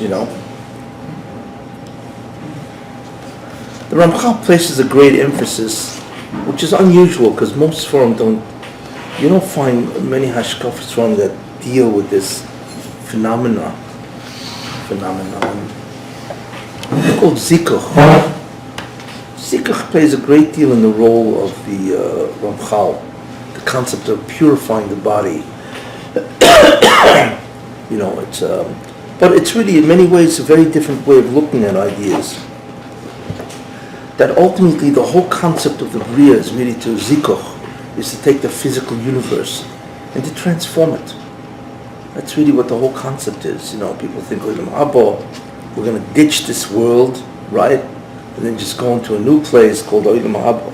you know. The Ramchal places a great emphasis, which is unusual because most Sforim you don't find many Hashkafas Sforim that deal with this phenomenon called Zikuch. Zikuch plays a great deal in the role of the Ramchal, the concept of purifying the body. You know, but it's really in many ways a very different way of looking at ideas. That ultimately the whole concept of the Bria is really to Zikuch, is to take the physical universe and to transform it. That's really what the whole concept is. You know, people think, Olam Haba, we're going to ditch this world, right? And then just go into a new place called Olam Haba.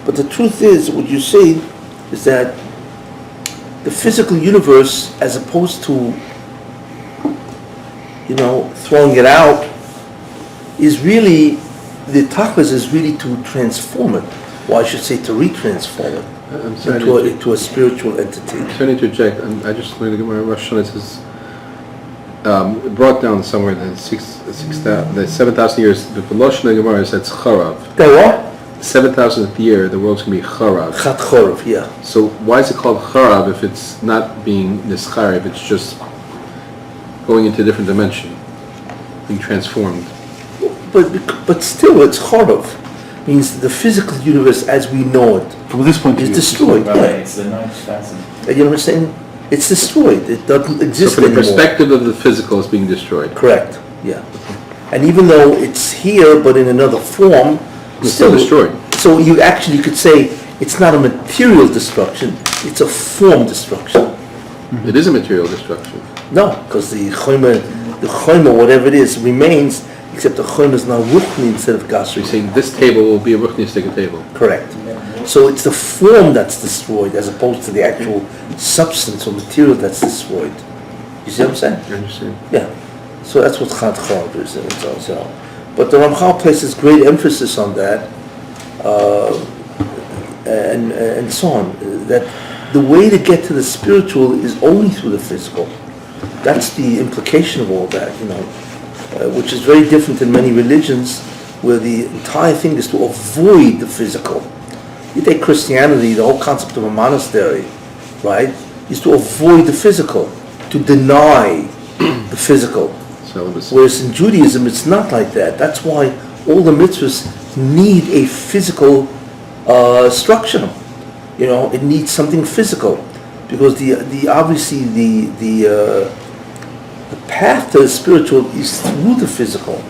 But the truth is, what you see is that the physical universe, as opposed to, you know, throwing it out, is really, the tachlis is really to transform it. Well, I should say to retransform it into a spiritual entity. I'm sorry to interject. I just learned to get my Rosh Hashanah. It says, it brought down somewhere that the 7,000 years, the Lashon Gemara says Charav. The what? 7,000th year, the world's going to be Charav. Chat Charav, yeah. So why is it called Charav if it's not being Nischar, if it's just going into a different dimension, being transformed? But still, it's Charav. Means the physical universe as we know it from this point is destroyed. Right, it's the ninth facet. You know what I'm saying? It's destroyed. It doesn't exist So from the anymore. perspective of the physical, it's being destroyed. Correct. Yeah. And even though it's here, but in another form, It's still destroyed. So you actually could say it's not a material destruction; it's a form destruction. It is a material destruction. No, because the chomer, whatever it is, remains. Except the chomer is now ruchni instead of So gasri. you're saying this table will be a Ruchnistic table. Correct. So it's the form that's destroyed as opposed to the actual substance or material that's destroyed. You see what I'm saying? I understand. Yeah. So that's what Chad Charav is. But the Ramchal places great emphasis on that, and so on. That the way to get to the spiritual is only through the physical. That's the implication of all that, you know. Which is very different in many religions, where the entire thing is to avoid the physical. You take Christianity, the whole concept of a monastery, right, is to avoid the physical, to deny the physical. Celibacy. Whereas in Judaism, it's not like that. That's why all the mitzvahs need a physical structure. You know, it needs something physical, because the obviously the path to the spiritual is through the physical,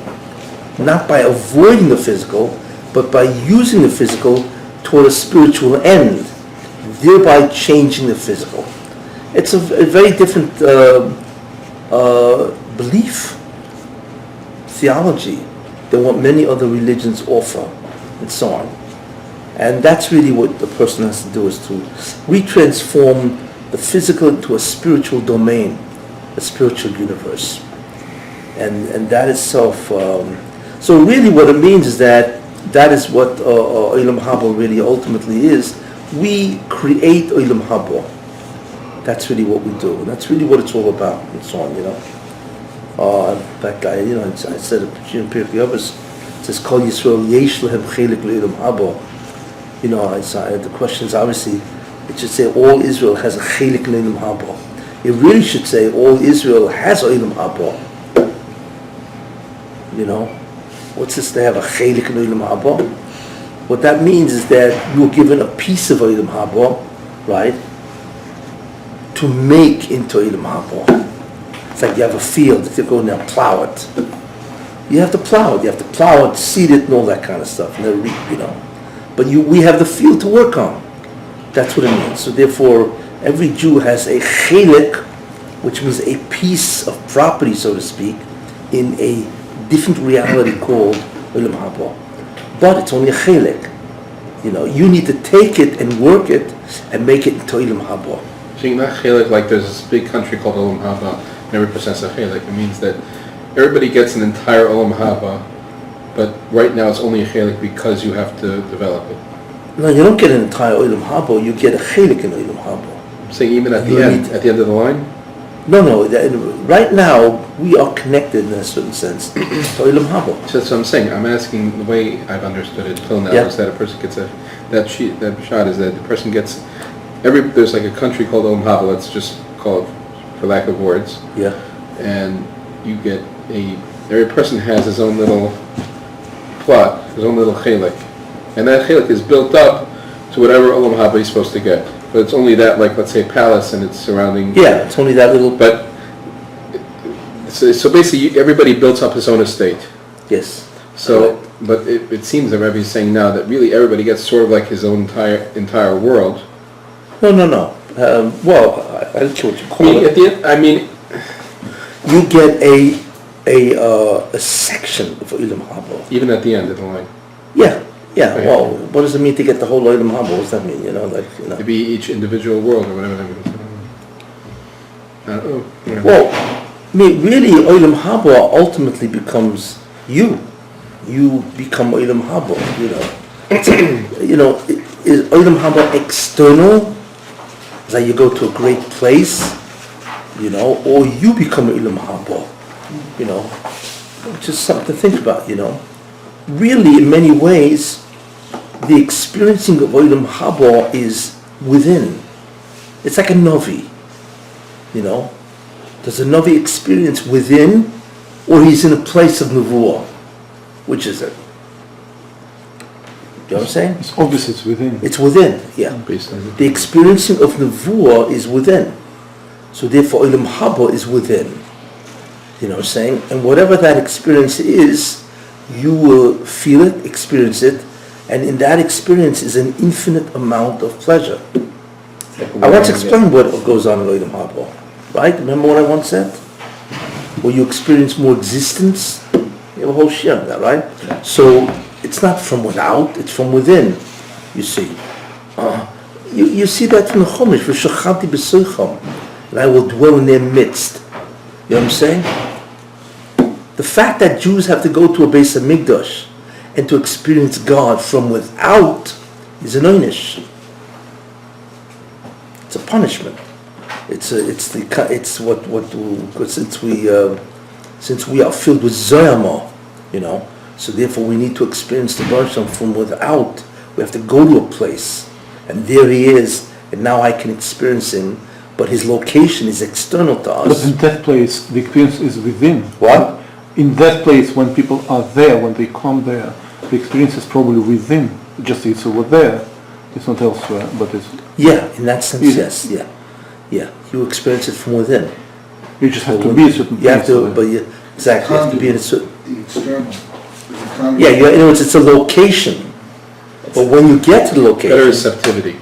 not by avoiding the physical, but by using the physical toward a spiritual end, thereby changing the physical. It's a very different belief, theology, than what many other religions offer, and so on. And that's really what the person has to do, is to retransform the physical into a spiritual domain, a spiritual universe. And that itself, so really what it means is that is what Olam Haba really ultimately is. We create Olam Haba. That's really what we do. And that's really what it's all about, and so on, you know. In fact, I said it in Pirkei Avos, it says, Kol Yisrael yesh lehem chelik le'olam haba. You know, the question is obviously, it should say all Israel has a chelik le'olam haba. It really should say all Israel has olam haba. You know, what's this? They have a chelik le'olam haba. What that means is that you were given a piece of olam haba, right, to make into olam haba. It's like you have a field, you go in there and plow it. You have to plow it. You have to plow it, seed it, and all that kind of stuff. And then reap, you know. But we have the field to work on. That's what it means. So therefore, every Jew has a chelik, which means a piece of property, so to speak, in a different reality called Olam Haba. But it's only a chelik. You know, you need to take it and work it and make it into Olam Haba. So you're not chelik like there's this big country called Olam Haba, and it represents a chelik. It means that everybody gets an entire Olam Haba, but right now it's only a chelik because you have to develop it. No, you don't get an entire Olam Haba, you get a chelik in Olam Haba. I'm saying even at the end of the line? No. Right now, we are connected in a certain sense to Olam Haba. So that's what I'm saying. I'm asking the way I've understood it till now is that a person gets that shot is that the person gets there's like a country called Olam Haba. Let's just call it, for lack of words. Yeah. And you get every person has his own little plot, his own little chelik, and that chelik is built up to whatever Olam Haba he's supposed to get. But it's only that, like, let's say, palace and its surrounding. Yeah, it's only that little. But so basically, everybody builds up his own estate. Yes. So, but it seems that Rabbi is saying now that really everybody gets sort of like his own entire world. No. Well, I don't know what you call it. At the end, you get a section of Olam Haba. Even at the end of the line. Yeah. Okay. Well, what does it mean to get the whole Olam Haba? What does that mean? To be each individual world or whatever that means. I don't know. Yeah. Well, really, Olam Haba ultimately becomes you. You become Olam Haba. Is Olam Haba external? Is that you go to a great place? Or you become Olam Haba? Just something to think about. Really, in many ways, the experiencing of Olam Haba is within. It's like a Novi, Does a Novi experience within, or he's in a place of Nevuah? Which is it? Do you know what I'm saying? It's obvious it's within. It's within, yeah. The experiencing of Nevuah is within. So therefore, Olam Haba is within. You know what I'm saying? And whatever that experience is, you will feel it, experience it, and in that experience is an infinite amount of pleasure. I once explained what goes on in Olam Haba, right? Remember what I once said? Where you experience more existence, you have a whole share of that, right? Yeah. So it's not from without, it's from within, you see. You see that from the Chumash, v'shachanti b'soicham, and I will dwell in their midst. You know what I'm saying? The fact that Jews have to go to a Beis Hamikdash and to experience God from without is an oynish. It's a punishment. Since we are filled with Zoyama, so therefore we need to experience the Baruch Shem from without. We have to go to a place, and there he is, and now I can experience him, but his location is external to us. But in that place, the experience is within. What? In that place, when people are there, when they come there, the experience is probably within. Just it's over there. It's not elsewhere, but it's... Yeah, in that sense, Is it? yes, yeah. You experience it from within. You just have to be a certain place. You have to, exactly, you have to be in a certain... The external. Yeah, in other words, it's a location. But when you get to the Better location... receptivity.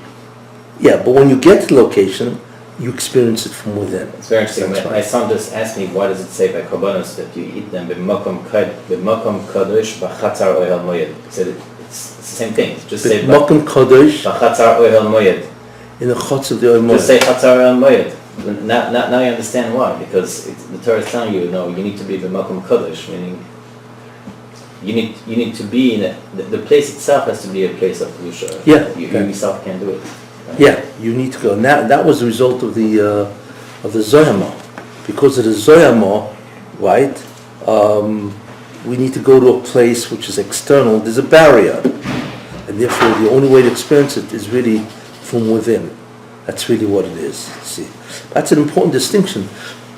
Yeah, but when you get to the location, you experience it from within. It's very interesting. That's My right. son just asked me, why does it say by korbanos that you eat them b'makom kadosh b'chatzar ohel moyed? He said it's the same thing. Just say Makom Kodesh b'chatzar ohel moyed. in the chutz of the Olam. Just say chatzar ohel moyed. Now you understand why, because the Torah is telling you, no, you need to be b'makom kadosh, meaning you need to be in the place itself has to be a place of kedusha. Yeah. You yourself can't do it. Right? Yeah, you need to go. And that was the result of the Zoyama. Because of the Zoyama, right, we need to go to a place which is external. There's a barrier. And therefore, the only way to experience it is really from within. That's really what it is. See, that's an important distinction.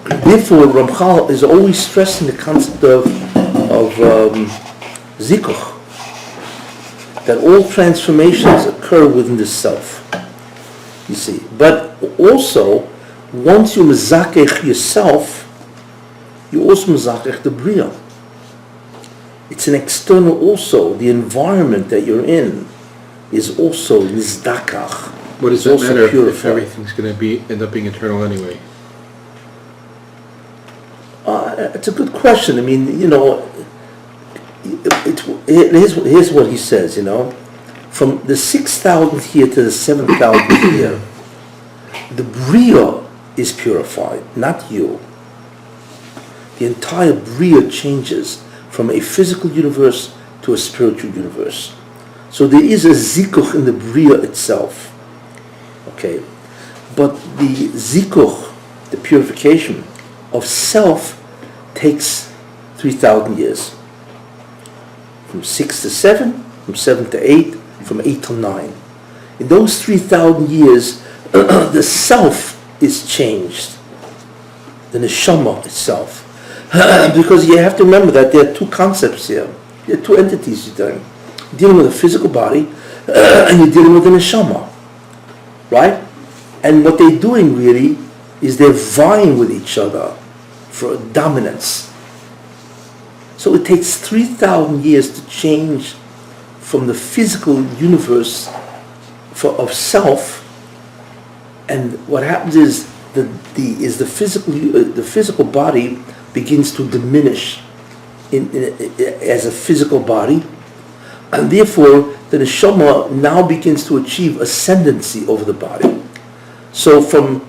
Therefore, Ramchal is always stressing the concept of zikuch, that all transformations occur within the self. You see, but also once you mezakech yourself, you also mezakech the bria. It's an external also. The environment that you're in is also nizdakach. What does It's that also matter if purified. everything's going to end up being eternal anyway? It's a good question. I mean, here's what he says, From the 6,000th year to the 7,000th year, the Bria is purified, not you. The entire Bria changes from a physical universe to a spiritual universe. So there is a zikuch in the Bria itself. Okay? But the zikuch the purification of self takes 3,000 years. From 6 to 7, from 7 to 8, from 8 to 9. In those 3,000 years, the self is changed. The neshama itself. Because you have to remember that there are two concepts here. There are two entities you're dealing. You're dealing with a physical body and you're dealing with the neshama. Right? And what they're doing really is they're vying with each other for dominance. So it takes 3,000 years to change from the physical universe of self, and what happens is the physical body begins to diminish as a physical body, and therefore the neshama now begins to achieve ascendancy over the body. So from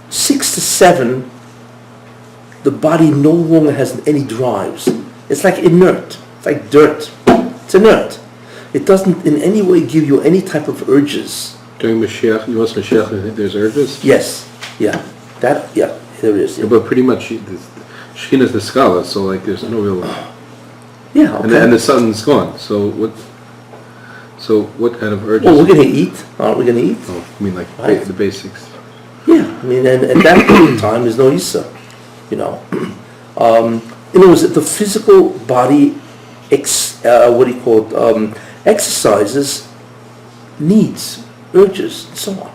6 to 7, the body no longer has any drives. It's like inert. It's like dirt. It's inert. It doesn't in any way give you any type of urges. During Mashiach, you want Mashiach, you think there's urges? Yes. Yeah. There is. Yeah. Yeah, but pretty much, Shekhinah is the Skala, so like there's no real... Yeah, okay. And the sun's gone, so what kind of urges? Well, we're going to eat. Aren't we going to eat? Oh, I mean like Right. the basics. Yeah. I mean, and at that point in time, there's no Isa. You know. In other words, the physical body, exercises needs, urges, and so on.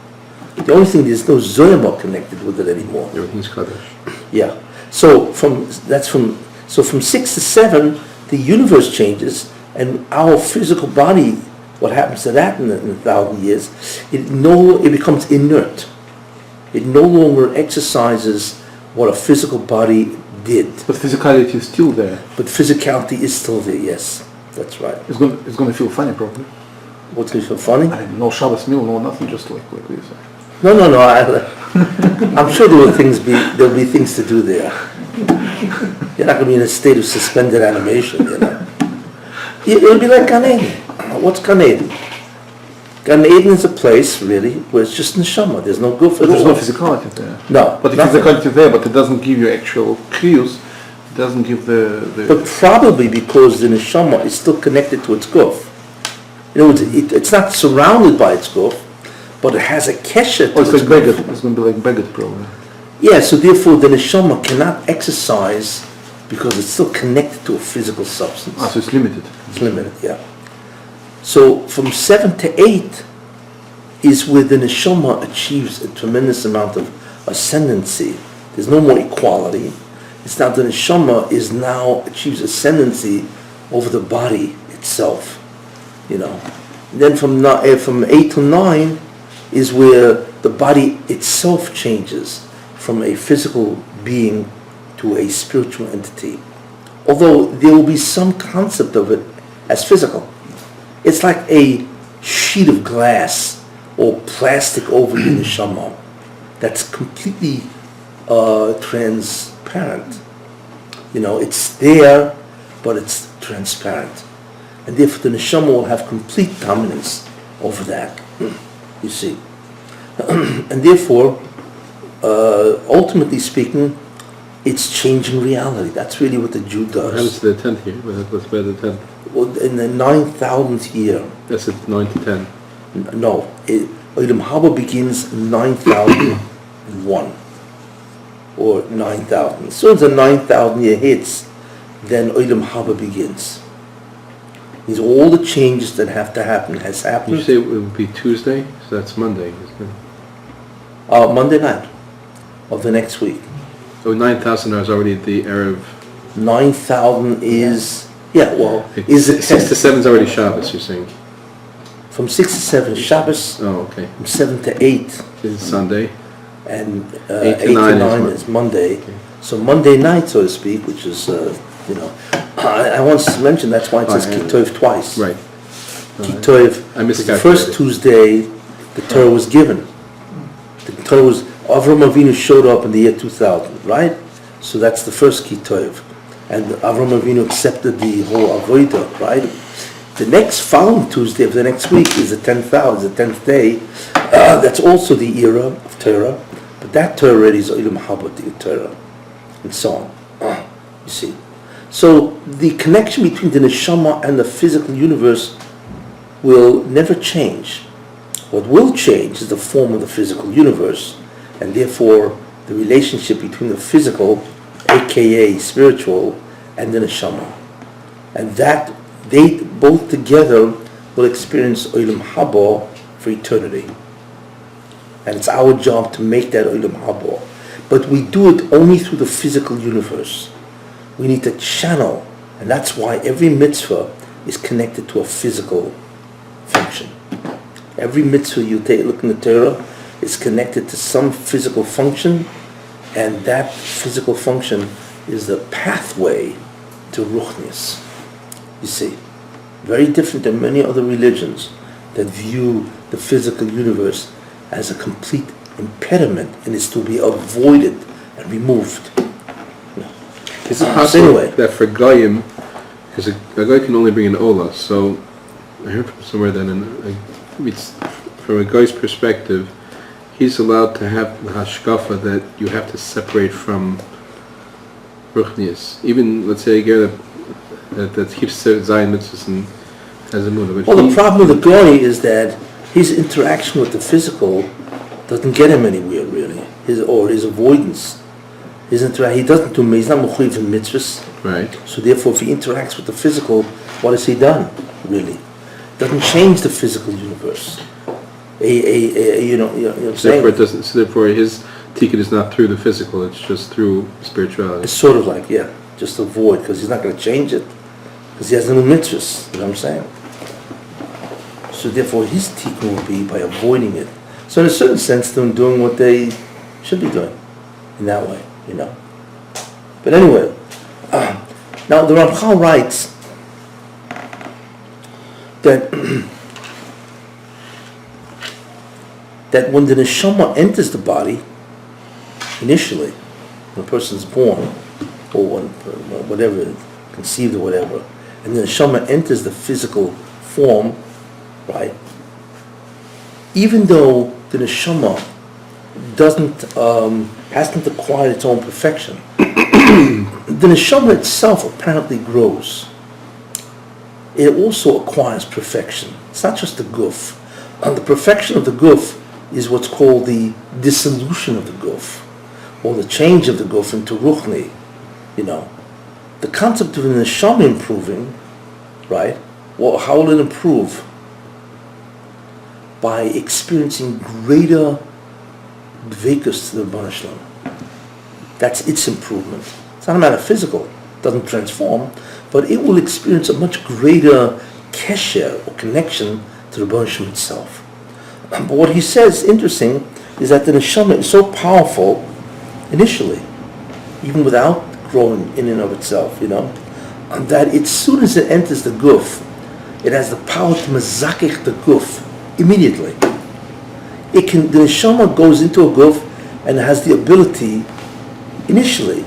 The only thing, there's no Zoyama connected with it anymore. Everything's Kaddish. Yeah. So from 6 to 7, the universe changes, and our physical body, what happens to that in 1,000 years? It becomes inert. It no longer exercises what a physical body did. But physicality is still there. But physicality is still there. Yes, that's right. It's going to feel funny, probably. What's going to feel funny? No Shabbos meal, no nothing, just like what you say. No. I'm sure there'll be things to do there. You're not going to be in a state of suspended animation, you know. It'll be like Gan Eden. What's Gan Eden? Gan Eden is a place, really, where it's just neshama. There's no goof at all. There's no physicality there. No. But the physicality there, but it doesn't give you actual cues. It doesn't give the... But probably because the neshama is still connected to its goof. You know, it's not surrounded by its goof, but it has a kesher to it's its like goof. Beged. It's going to be like Beged, probably. Yeah, so therefore the neshama cannot exercise because it's still connected to a physical substance. So it's limited. It's limited, yeah. So from 7 to 8 is where the neshama achieves a tremendous amount of ascendancy. There's no more equality. It's now the neshama achieves ascendancy over the body itself. You know. And then from 8 to 9 is where the body itself changes from a physical being to a spiritual entity. Although there will be some concept of it as physical. It's like a sheet of glass or plastic over the neshama that's completely transparent. You know, it's there, but it's transparent. And therefore the neshama will have complete dominance over that, you see. And therefore, ultimately speaking, it's changing reality. That's really what the Jew does. What happens to the 10th year? What's by the 10th? Well, in the 9,000th year. That's it, 9 to 10. No, Olam Haba begins 9,001 or 9,000. As soon as the 9,000 year hits, then Olam Haba begins. These all the changes that have to happen has happened. You say it would be Tuesday, so that's Monday, isn't it? Monday night of the next week. So 9,000 is already the Erev. 9,000 is, is it 6 to 7 is already Shabbos, you're saying? From 6 to 7 Shabbos, Oh, okay. from 7 to 8, It's Sunday. and 8 8 to 9 to 9 is is Monday. Okay. So Monday night, so to speak, which is, I once mentioned that's why it says Kitov twice. Right. Kitov, I the first miscalculated. Tuesday, the Torah was given. The Torah was, Avram Avinu showed up in the year 2000, right? So that's the first Kitov. And Avram Avinu accepted the whole Avodah, right? The next following Tuesday of the next week is the 10th hour, the 10th day. That's also the era of Torah. But that Torah already is Olam Haba, the Torah, and so on. You see. So the connection between the neshama and the physical universe will never change. What will change is the form of the physical universe, and therefore the relationship between the physical, aka spiritual, and the neshama. And that they both together will experience Olam Haba for eternity. And it's our job to make that Olam Haba. But we do it only through the physical universe. We need to channel, and that's why every mitzvah is connected to a physical function. Every mitzvah you take a look in the Torah is connected to some physical function, and that physical function is the pathway to ruchnius. You see, very different than many other religions that view the physical universe as a complete impediment and is to be avoided and removed. Is it possible that for Goyim, because a Goy can only bring an Ola, so I heard from somewhere that it's, from a Goy's perspective, he's allowed to have the hashkafa that you have to separate from Ruchnius. Even, let's say, a girl that keeps Zion mitzvahs and has a moon. Well, the problem with the Goy is that his interaction with the physical doesn't get him anywhere, really. His avoidance. He doesn't do, he's not mechuyev in mitzvahs. Right. So therefore, if he interacts with the physical, what has he done, really? Doesn't change the physical universe. You know what I'm saying? Therefore, it doesn't. So therefore, his tikkun is not through the physical; it's just through spirituality. It's sort of like, just avoid, because he's not going to change it, because he has no mitzvahs. You know what I'm saying? So therefore, his tikkun will be by avoiding it. So in a certain sense, they're doing what they should be doing in that way. You know. But anyway, now the Ramchal writes that that when the neshama enters the body, initially, when a person's born, or when whatever, conceived or whatever, and the neshama enters the physical form, right? Even though the neshama hasn't acquired its own perfection, the neshama itself apparently grows. It also acquires perfection. It's not just the guf. And the perfection of the guf is what's called the dissolution of the guf, or the change of the guf into ruchni. You know, the concept of the neshama improving, right? Well, how will it improve? By experiencing greater dvekus to the Rebbeinu Shalom. That's its improvement. It's not a matter of physical. It doesn't transform, but it will experience a much greater kesher or connection to the Rebbeinu Shalom itself. But what he says, interesting, is that the neshama is so powerful initially, even without growing in and of itself, you know, that as soon as it enters the guf, it has the power to mezakech the guf immediately. The neshama goes into a guf and has the ability, initially,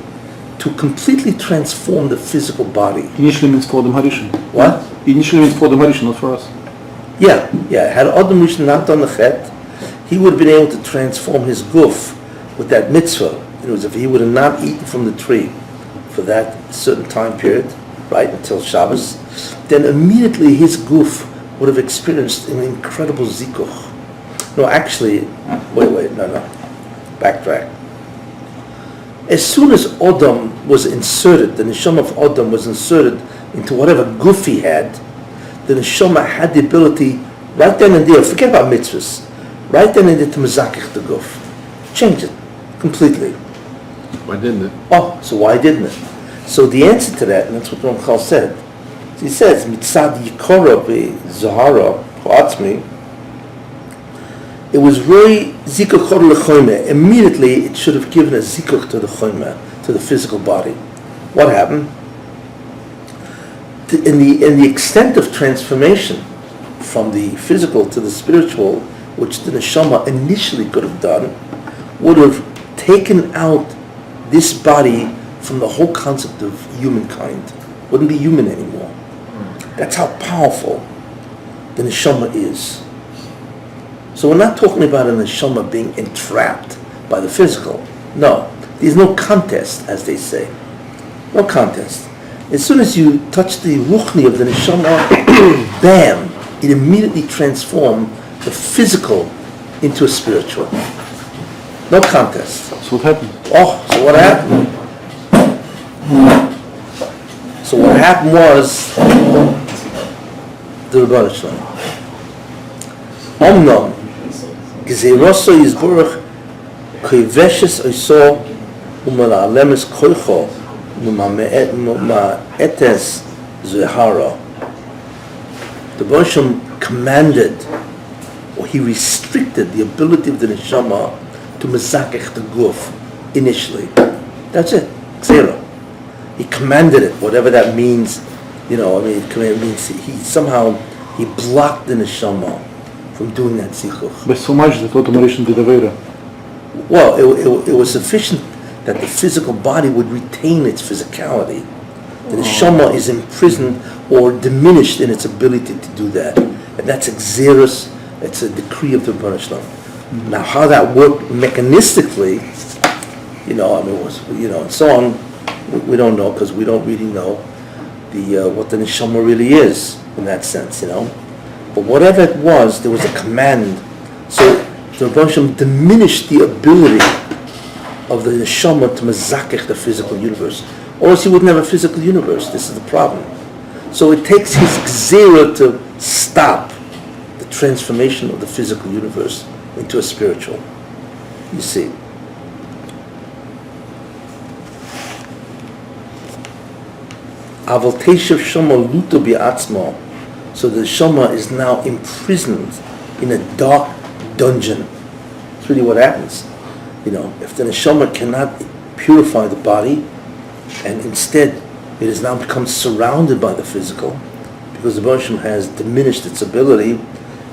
to completely transform the physical body. Initially means for the Harishon. What? Initially means for the Harishon, not for us. Yeah. Had Adam Rishon not done the chet, he would have been able to transform his guf with that mitzvah. It was if he would have not eaten from the tree for that certain time period, right, until Shabbos, then immediately his guf would have experienced an incredible zikuch. No, actually, wait, no. Backtrack. As soon as Adam was inserted, the neshama of Adam was inserted into whatever guf he had, the neshama had the ability, right then and there, forget about mitzvahs, right then and there to mezakech the guf. Change it completely. Why didn't it? Oh, so why didn't it? So the answer to that, and that's what Ramchal said, he says, mitzad yikora be-zahara ha'atzmi, it was really zikuch lechoyme. Immediately, it should have given a zikuch to the choyme, to the physical body. What happened? In the extent of transformation from the physical to the spiritual, which the neshama initially could have done, would have taken out this body from the whole concept of humankind. Wouldn't be human anymore. That's how powerful the neshama is. So we're not talking about a neshama being entrapped by the physical. No, there's no contest, as they say. No contest. As soon as you touch the ruchni of the neshama, bam, it immediately transforms the physical into a spiritual. No contest. So what happened? Oh, so what happened? So what happened was the Rebbe Shalom. Omnom, Gzeiroso Yisborach, Koiveshes Oiso, Umalalemes Koicho, Umaetes Zehara. The Rebbe Shalom commanded, or he restricted the ability of the neshama to mezakech the guf initially. That's it. Zero. He commanded it, whatever that means. It means he blocked the neshama from doing that zichuch. But so much that automation did Avera. Well, it was sufficient that the physical body would retain its physicality. The neshama is imprisoned or diminished in its ability to do that. And that's exerus, it's a decree of the Rebbe Shalom. Now, how that worked mechanistically, and so on, we don't know, because we don't really know what the neshama really is in that sense, But whatever it was, there was a command. So the Rebbe Shalom diminished the ability of the neshama to mezakech the physical universe, or else he wouldn't have a physical universe. This is the problem. So it takes his gzera to stop the transformation of the physical universe into a spiritual. You see. Aval teshav shama luto bi'atzmo. So the shama is now imprisoned in a dark dungeon. That's really what happens. If the neshama cannot purify the body, and instead it has now become surrounded by the physical, because the Rebbe has diminished its ability,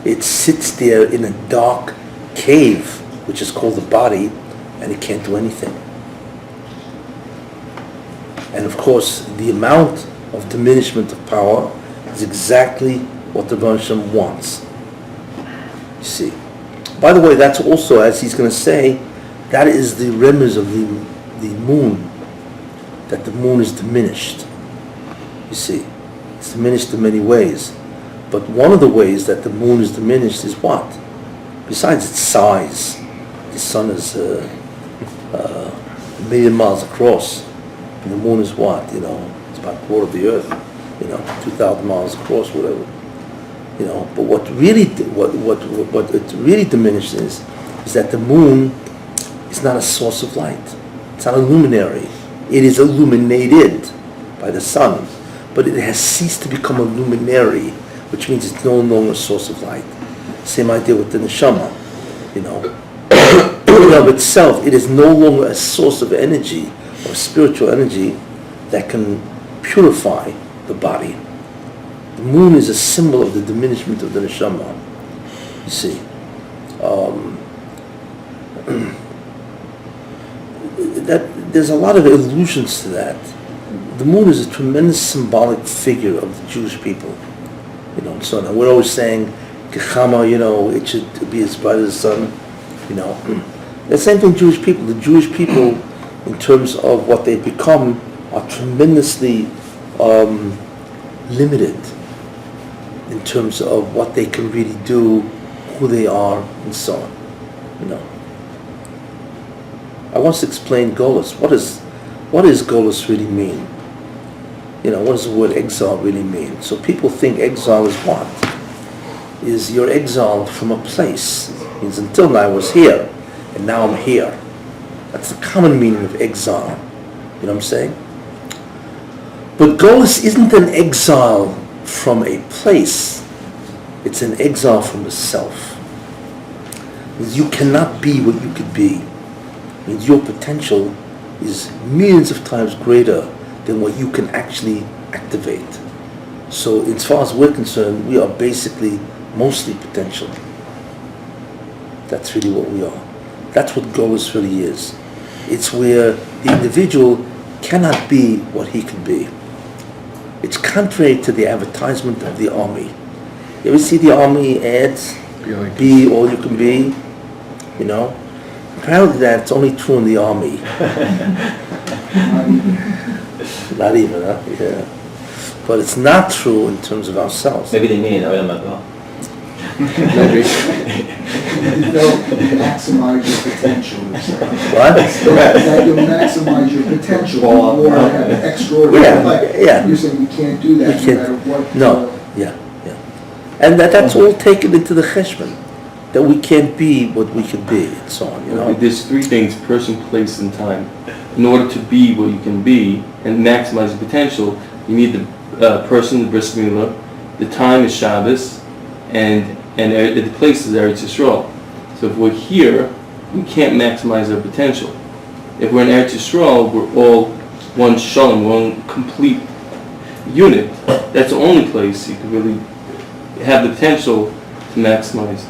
it sits there in a dark cave, which is called the body, and it can't do anything. And of course, the amount of diminishment of power is exactly what the Rebbe wants. You see. By the way, that's also, as he's going to say, that is the remez of the moon, that the moon is diminished. You see, it's diminished in many ways. But one of the ways that the moon is diminished is what? Besides its size, the sun is a million miles across, and the moon is what? It's about a quarter of the earth. 2,000 miles across, whatever. But what it really diminishes is that the moon is not a source of light. It's not a luminary. It is illuminated by the sun, but it has ceased to become a luminary, which means it's no longer a source of light. Same idea with the neshama. In and of itself, it is no longer a source of energy or spiritual energy that can purify the body. The moon is a symbol of the diminishment of the neshama. You see, that there's a lot of allusions to that. The moon is a tremendous symbolic figure of the Jewish people. So now we're always saying, Kechama, it should be as bright as the sun. The same thing Jewish people. The Jewish people, in terms of what they've become, are tremendously limited in terms of what they can really do, who they are, and so on. I once explained Golus. What does Golus really mean? What does the word exile really mean? So people think exile is what? Is you're exiled from a place. It means until now I was here, and now I'm here. That's the common meaning of exile. You know what I'm saying? But Golus isn't an exile from a place. It's an exile from the self. It means you cannot be what you could be. It means your potential is millions of times greater than what you can actually activate. So as far as we're concerned, we are basically mostly potential. That's really what we are. That's what Golus really is. It's where the individual cannot be what he could be. It's contrary to the advertisement of the army. You ever see the army ads? Be all you can be, Apparently that's only true in the army. Not even, huh? Yeah. But it's not true in terms of ourselves. Maybe they mean Olam Haba. Maybe. You don't maximize your potential. What? That you'll maximize your potential. Or have extraordinary life. Yeah. You're saying you can't do that We no can't- matter what. No, yeah. And that's all taken into the cheshbon, that we can't be what we could be, and so on, you know. There's three things: person, place, and time. In order to be what you can be and maximize the potential, you need the person, the bris milah, the time is Shabbos, and the place is Eretz Yisrael. So if we're here, we can't maximize our potential. If we're in Eretz Yisrael, we're all one shalom, one complete unit. That's the only place you can really have the potential to maximize.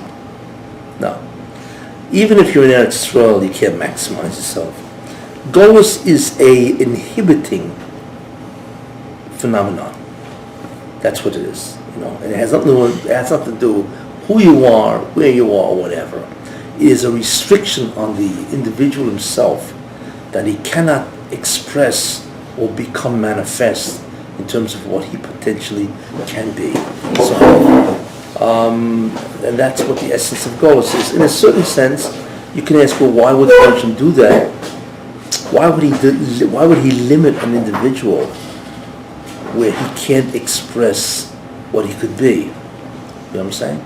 No. Even if you're in Eretz Yisrael, you can't maximize yourself. Golus is a inhibiting phenomenon. That's what it is, you know. And it has nothing to do who you are, where you are, whatever. It is a restriction on the individual himself that he cannot express or become manifest in terms of what he potentially can be. So, and that's what the essence of Golus is. In a certain sense, you can ask, well, why would the person do that? Why would he limit an individual where he can't express what he could be? You know what I'm saying?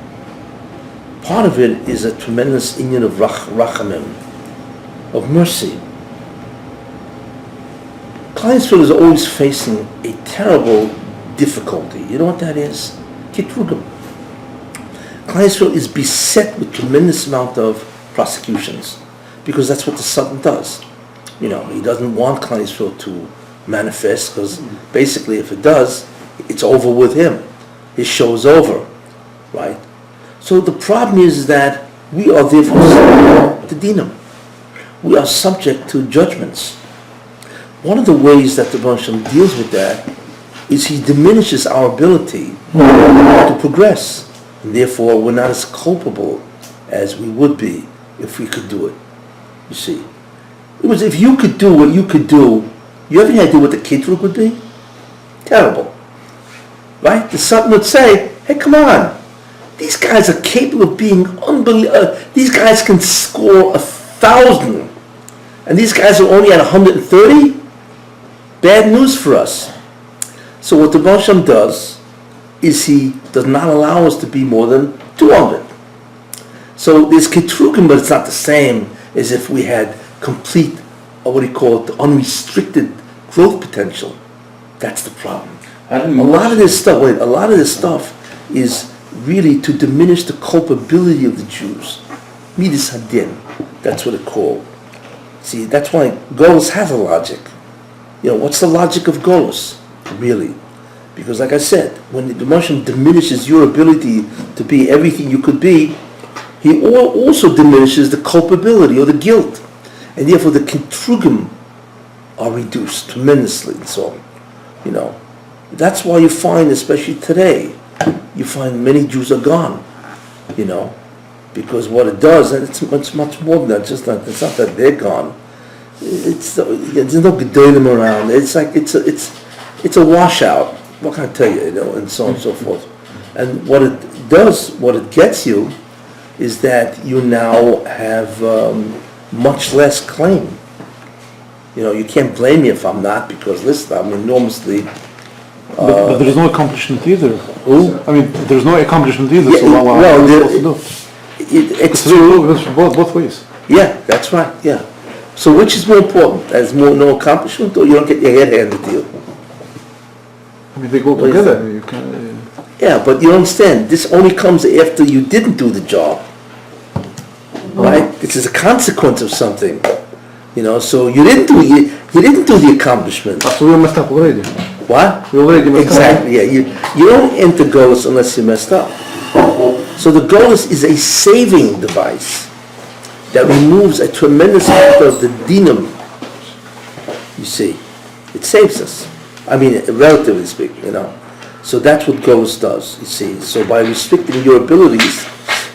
Part of it is a tremendous inyan of rachamim, of mercy. Kleinfield is always facing a terrible difficulty. You know what that is? Kitrugim. Kleinfield is beset with tremendous amount of prosecutions because that's what the Satan does. You know, he doesn't want Kleinfield to manifest because basically if it does, it's over with him. His show's over, right? So the problem is that we are therefore subject to dinam. We are subject to judgments. One of the ways that the Baruch Shem deals with that is he diminishes our ability to progress. And therefore, we're not as culpable as we would be if we could do it. You see, it was if you could do what you could do. You have any idea what the kitrug would be? Terrible, right? The Satan would say, "Hey, come on, these guys are capable of being unbelievable. These guys can score 1,000, and these guys are only at 130. Bad news for us." So what the Baruch Shem does is he does not allow us to be more than 200. So there's kitrugim, but it's not the same as if we had complete, or what do you call it, unrestricted growth potential. That's the problem. A lot of this stuff is really to diminish the culpability of the Jews. Midas hadin, that's what it's called. See, that's why Golus has a logic. You know, what's the logic of Golus, really? Because like I said, when the emotion diminishes your ability to be everything you could be, he also diminishes the culpability or the guilt. And therefore the kitrugim are reduced tremendously. So, you know, that's why you find, especially today, you find many Jews are gone, you know, because what it does, and it's much more than that, it's not that they're gone. There's no gedolim around. It's like, it's a washout. What can I tell you, you know, and so on and so forth. And what it does, what it gets you, is that you now have much less claim. You know, you can't blame me if I'm not, because listen, I'm enormously... but there is no accomplishment either. Who? I mean, there's no accomplishment either, Yeah, so what are you supposed to do? It's It's both ways. Yeah, that's right, yeah. So which is more important? There's no accomplishment, or you don't get your head handed to you? I mean, they go What do you together. You can, Yeah, but you understand, this only comes after you didn't do the job. Right? This is a consequence of something. You know, so you didn't do the accomplishment. so we messed up already. What? We already messed Exactly, yeah. You don't enter Golus unless you messed up. So the Golus is a saving device that removes a tremendous amount of the dinam. You see, it saves us. I mean, relatively speaking, you know. So that's what Golus does, you see. So by restricting your abilities,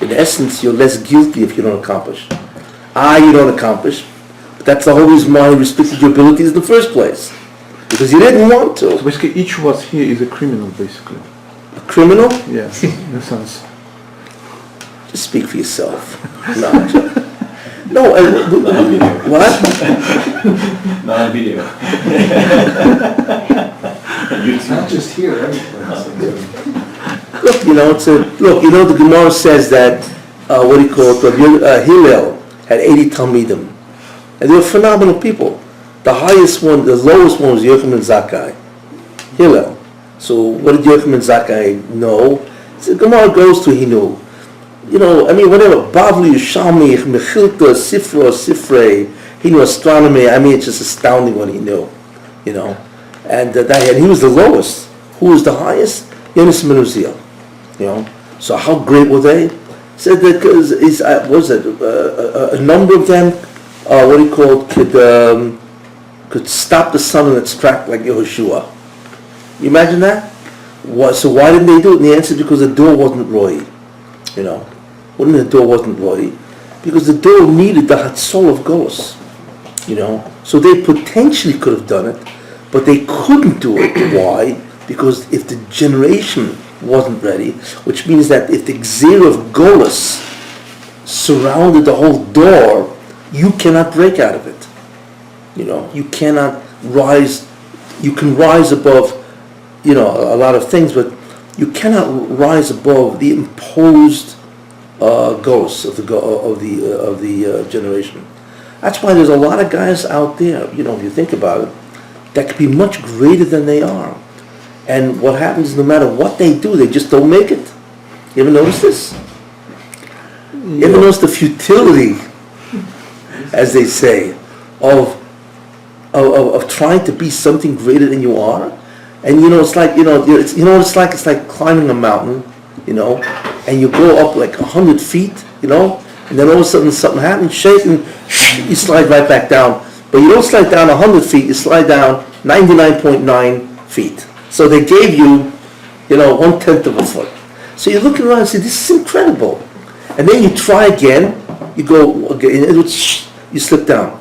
in essence, you're less guilty if you don't accomplish. You don't accomplish. But that's the whole reason why he restricted your abilities in the first place. Because you didn't want So to. basically each of us here is a criminal, basically. A criminal? Yeah, in a sense. Just speak for yourself. No, what? Not on video. It's not just here, everywhere. Look, the Gemara says that, Hillel had 80 Talmidim. And they were phenomenal people. The lowest one was Yochanan and Zakkai. Hillel. So what did Yochanan and Zakkai know? So the Gemara goes to, he knew. Whatever, Bavli, Yushalmi, Mechilta, Sifrei, he knew astronomy. It's just astounding what he knew, And he was the lowest. Who was the highest? Yonis ben Uziel, So how great were they? Said that a number of them, could stop the sun in its track like Yehoshua. You imagine that? So why didn't they do it? And the answer is because the door wasn't Roy. When the door wasn't Roy, because the door needed the Hatzol of Golus. So they potentially could have done it, but they couldn't do it. Why? Because if the generation wasn't ready, which means that if the Gzir of Golus surrounded the whole door, you cannot break out of it. You cannot rise. You can rise above, a lot of things, but you cannot rise above the imposed Golus of the generation. That's why there's a lot of guys out there, if you think about it, that could be much greater than they are. And what happens is no matter what they do, they just don't make it. You ever notice this? You ever notice the futility, as they say, of trying to be something greater than you are? And it's like, it's like climbing a mountain, and you go up like 100 feet, and then all of a sudden something happens, shake, and you slide right back down. But you don't slide down 100 feet, you slide down 99.9 feet. So they gave you, 1/10 of a foot. So you're looking around and say, this is incredible. And then you try again, you go again, you slip down.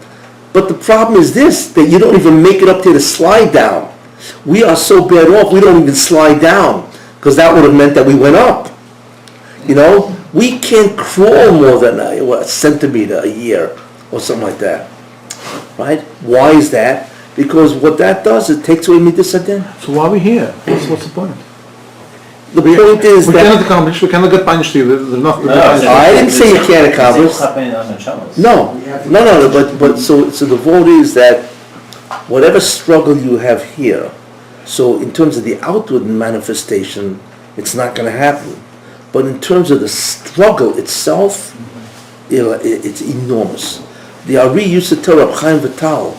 But the problem is this, that you don't even make it up there to slide down. We are so bad off, we don't even slide down, because that would have meant that we went up. We can't crawl more than a centimeter a year, or something like that. Right? Why is that? Because what that does, it takes away midas hadin. So why are we here? What's the point? The point is we that cannot accomplish, we cannot get punished here. There's nothing. I didn't say you can't accomplish. No, but so the vote is that whatever struggle you have here, so in terms of the outward manifestation, it's not going to happen. But in terms of the struggle itself, it's enormous. The Ari used to tell Reb Chaim Vital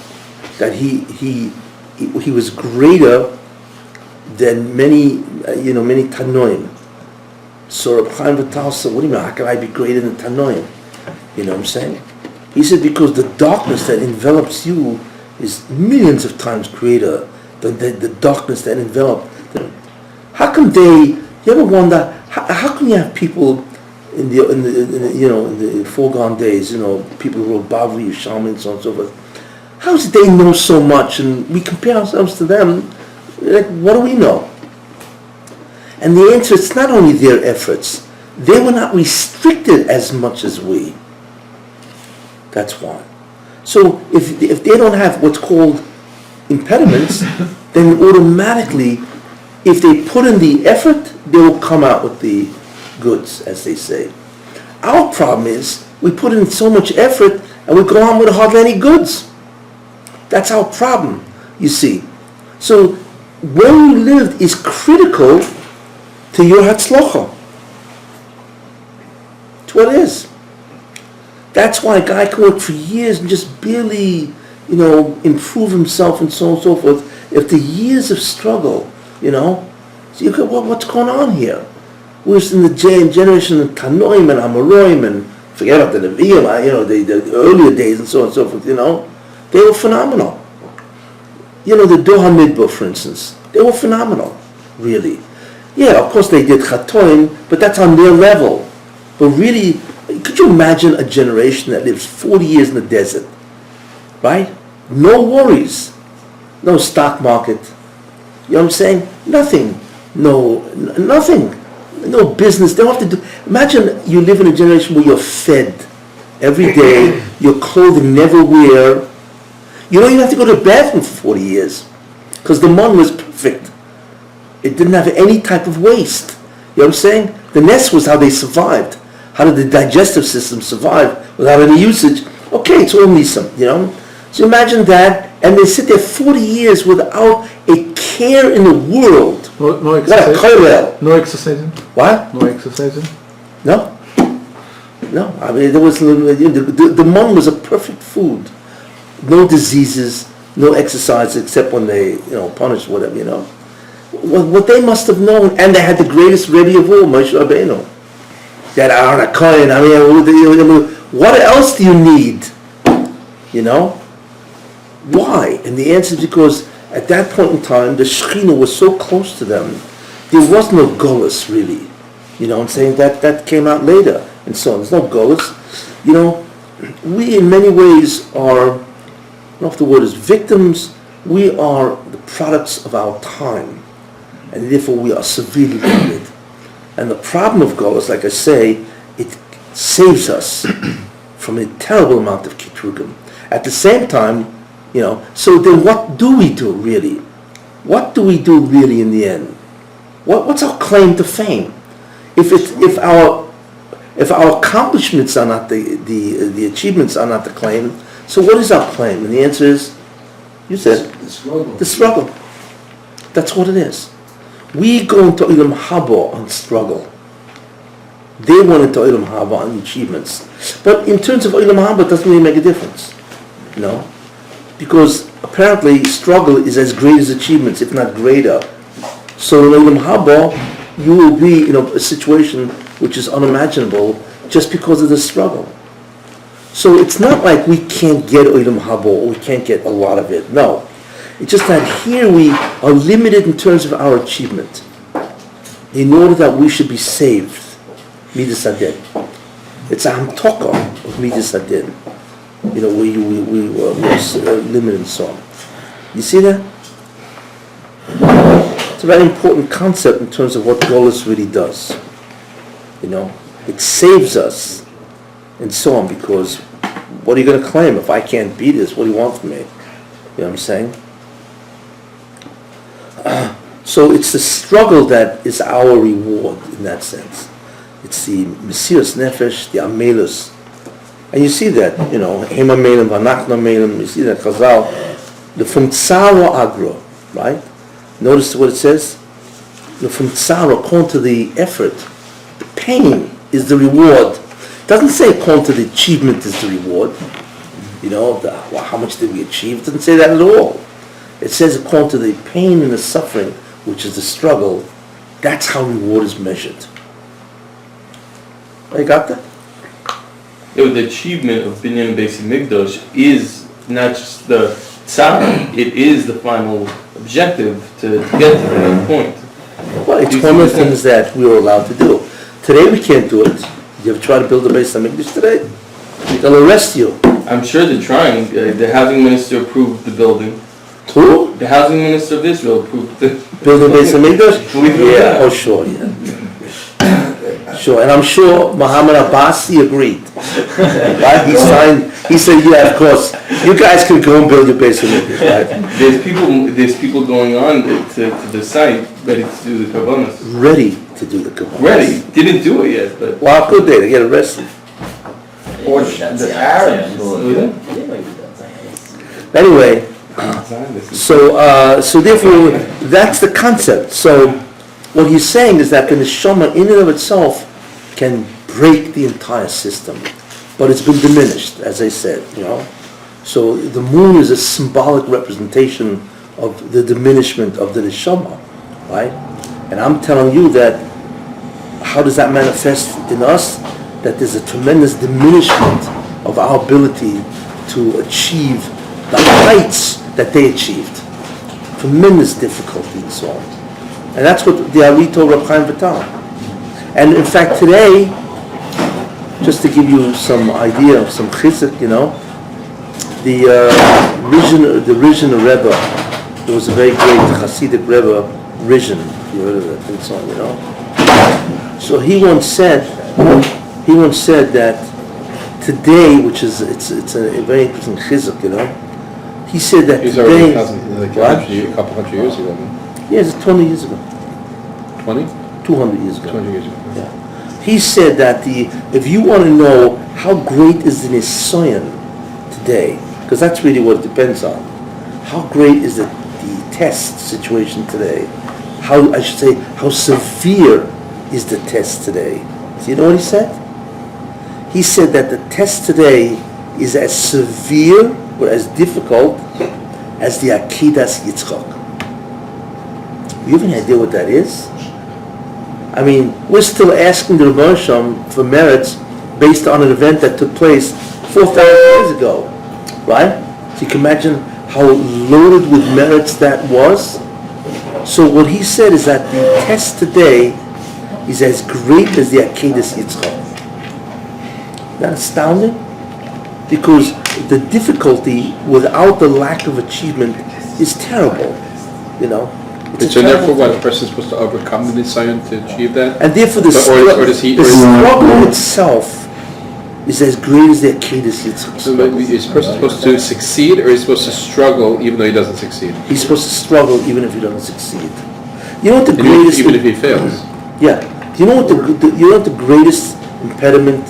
that he was greater than many Tanoim. So Reb Chaim Vital said, what do you mean, how can I be greater than Tanoim? You know what I'm saying? He said, because the darkness that envelops you is millions of times greater than the darkness that enveloped them. How come you ever wonder, how can you have people in the foregone days, people who wrote Bavli, Yushalmi, and so on and so forth, how is it they know so much and we compare ourselves to them? Like, what do we know? And the answer, it's not only their efforts, they were not restricted as much as we. That's why. So if they don't have what's called impediments, then automatically, if they put in the effort, they will come out with the goods, as they say. Our problem is, we put in so much effort and we go on with hardly any goods. That's our problem, you see. So where we lived is critical to your hatzlocha. It's what it is. That's why a guy can work for years and just barely, improve himself and so on and so forth. If the years of struggle, so you go, well, what's going on here? Whereas in the generation of Tanoim and Amoraim and forget about the Nevi'im, the earlier days and so on and so forth, they were phenomenal. The Doha Midbar, for instance, they were phenomenal, really. Yeah, of course they did Chatoim, but that's on their level. But really, Could you imagine a generation that lives 40 years in the desert, right? No worries, no stock market, you know what I'm saying? Nothing, nothing, no business. They don't have to do. Imagine you live in a generation where you're fed every day, your clothing never wear. You don't even have to go to the bathroom for 40 years because the mon was perfect. It didn't have any type of waste. You know what I'm saying? The nest was how they survived. How did the digestive system survive without any usage? Okay, it's all nisam, you know? So imagine that, and they sit there 40 years without a care in the world. No What a exercise. kollel. No exercising. What? No exercising. No. No. I mean, there was the mon was a perfect food. No diseases, no exercise except when they, punish whatever, What they must have known, and they had the greatest Rebbe of all, Moshe Rabbeinu. That Aaron HaKohen, what else do you need? Why? And the answer is because at that point in time, the Shekhinah was so close to them, there was no Golus really. You know what I'm saying? That came out later and so on. There's no Golus. We in many ways are, I don't know if the word is victims, we are the products of our time. And therefore we are severely limited. And the problem of Golus, like I say, it saves us from a terrible amount of kitrugim. At the same time, so then what do we do really? What do we do really in the end? What's our claim to fame? If our accomplishments are not the achievements are not the claim, so what is our claim? And the answer is, you said, The struggle. the struggle. That's what it is. We go into Olam Haba on struggle. They went into Olam Haba on achievements. But in terms of Olam Haba, it doesn't really make a difference. Because apparently struggle is as great as achievements, if not greater. So in Olam Haba, you will be in a situation which is unimaginable just because of the struggle. So it's not like we can't get Olam Haba or we can't get a lot of it. No. It's just that here we are limited in terms of our achievement in order that we should be saved. Midas Hadin. It's a hamtoka of Midas Hadin. Where we were limited and so on. You see that? It's a very important concept in terms of what Golus really does. It saves us and so on, because what are you going to claim? If I can't be this, what do you want from me? You know what I'm saying? So it's the struggle that is our reward in that sense. It's the Mesiras Nefesh, the Amelus. And you see that, Hema Melem, Vanachna Melem, you see that Chazal, the from Tzara Agro, right? Notice what it says? The from Tzara, according to the effort, the pain is the reward. It doesn't say according to the achievement is the reward. How much did we achieve? It doesn't say that at all. It says according to the pain and the suffering, which is the struggle, that's how reward is measured. You got that? The achievement of Binyan Beis Hamikdash is not just the tzara, it is the final objective to get to that point. Well, it's one of the things that we were allowed to do. Today we can't do it. You ever try to build a Beis Hamikdash today? They'll arrest you. I'm sure they're trying. The housing minister approved the building. Who? The housing minister of Israel approved the Building Beis Hamikdash? We do Yeah, that. oh sure, yeah. Sure, and I'm sure Muhammad Abbas, he agreed. Right? He signed, he said, yeah, of course, you guys can go and build your Beis Hamikdash, right? There's people going on to the site ready to do the kavanas. Ready to do the Kabbalah. Ready. Didn't do it yet, but Well, how could they? They get arrested. Or the Arabs will do it. Anyway, so therefore, that's the concept. So what he's saying is that the neshama in and of itself can break the entire system, but it's been diminished, as I said. So the moon is a symbolic representation of the diminishment of the neshama, right? And I'm telling you that how does that manifest in us? That there's a tremendous diminishment of our ability to achieve the heights that they achieved. Tremendous difficulty and so on. And that's what the Arito Reb Chaim Vital. And in fact today, just to give you some idea of some chizuk, the Rizhin Rebbe, there was a very great Hasidic Rebbe, Rizhin, if you heard of it, and so on, So he once said that today, which is, it's a very interesting chizuk, he said that He's today... already a couple hundred years ago. Yes, it's 20 years ago. 20? 200 years ago. 200 years ago. Yeah. He said that if you want to know how great is the Nisayan today, because that's really what it depends on, how great is the test situation today, how severe is the test today. So you know what he said? He said that the test today is as severe or as difficult as the Akedas Yitzchak. You have any idea what that is? I mean, we're still asking the Rebbe Hashem for merits based on an event that took place 4,000 years ago, right? So you can imagine how loaded with merits that was. So what he said is that the test today is as great as the Akedas Yitzchak. Isn't that astounding? Because the difficulty without the lack of achievement is terrible, It's So therefore, what, a person is supposed to overcome the Nisayon to achieve that? And therefore the struggle itself is as great as the Akedas Yitzchak. So is a person supposed to succeed, or is he supposed to struggle even though he doesn't succeed? He's supposed to struggle even if he doesn't succeed. You know what the greatest... Even if he fails? Yeah. Do you know what the greatest impediment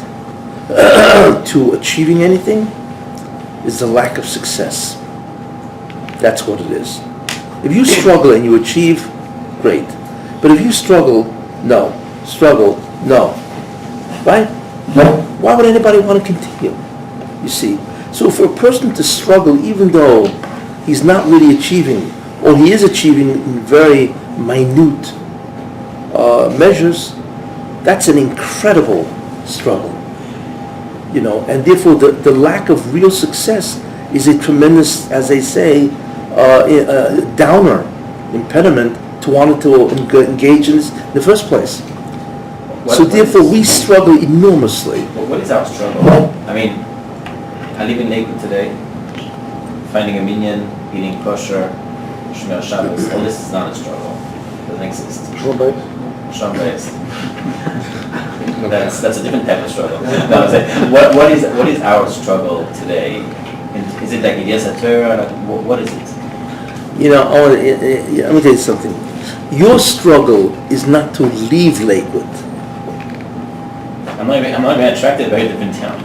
to achieving anything is? The lack of success. That's what it is. If you struggle and you achieve, great. But if you struggle, no. Right? Why would anybody want to continue? You see. So for a person to struggle, even though he's not really achieving, or he is achieving in very minute measures, that's an incredible struggle. And therefore the lack of real success is a tremendous, as they say, downer, impediment to wanting to engage in this in the first place. So therefore we struggle enormously. What is our struggle? I mean, I live in Lakewood today, finding a minyan, eating kosher, Shmer Shabbos. All this is not a struggle. It doesn't exist. Shalom based. That's a different type of struggle. No, I'm saying, what is our struggle today? Is it like Idias Torah? What is it? Let me tell you something. Your struggle is not to leave Lakewood. I'm not even attracted by a different town.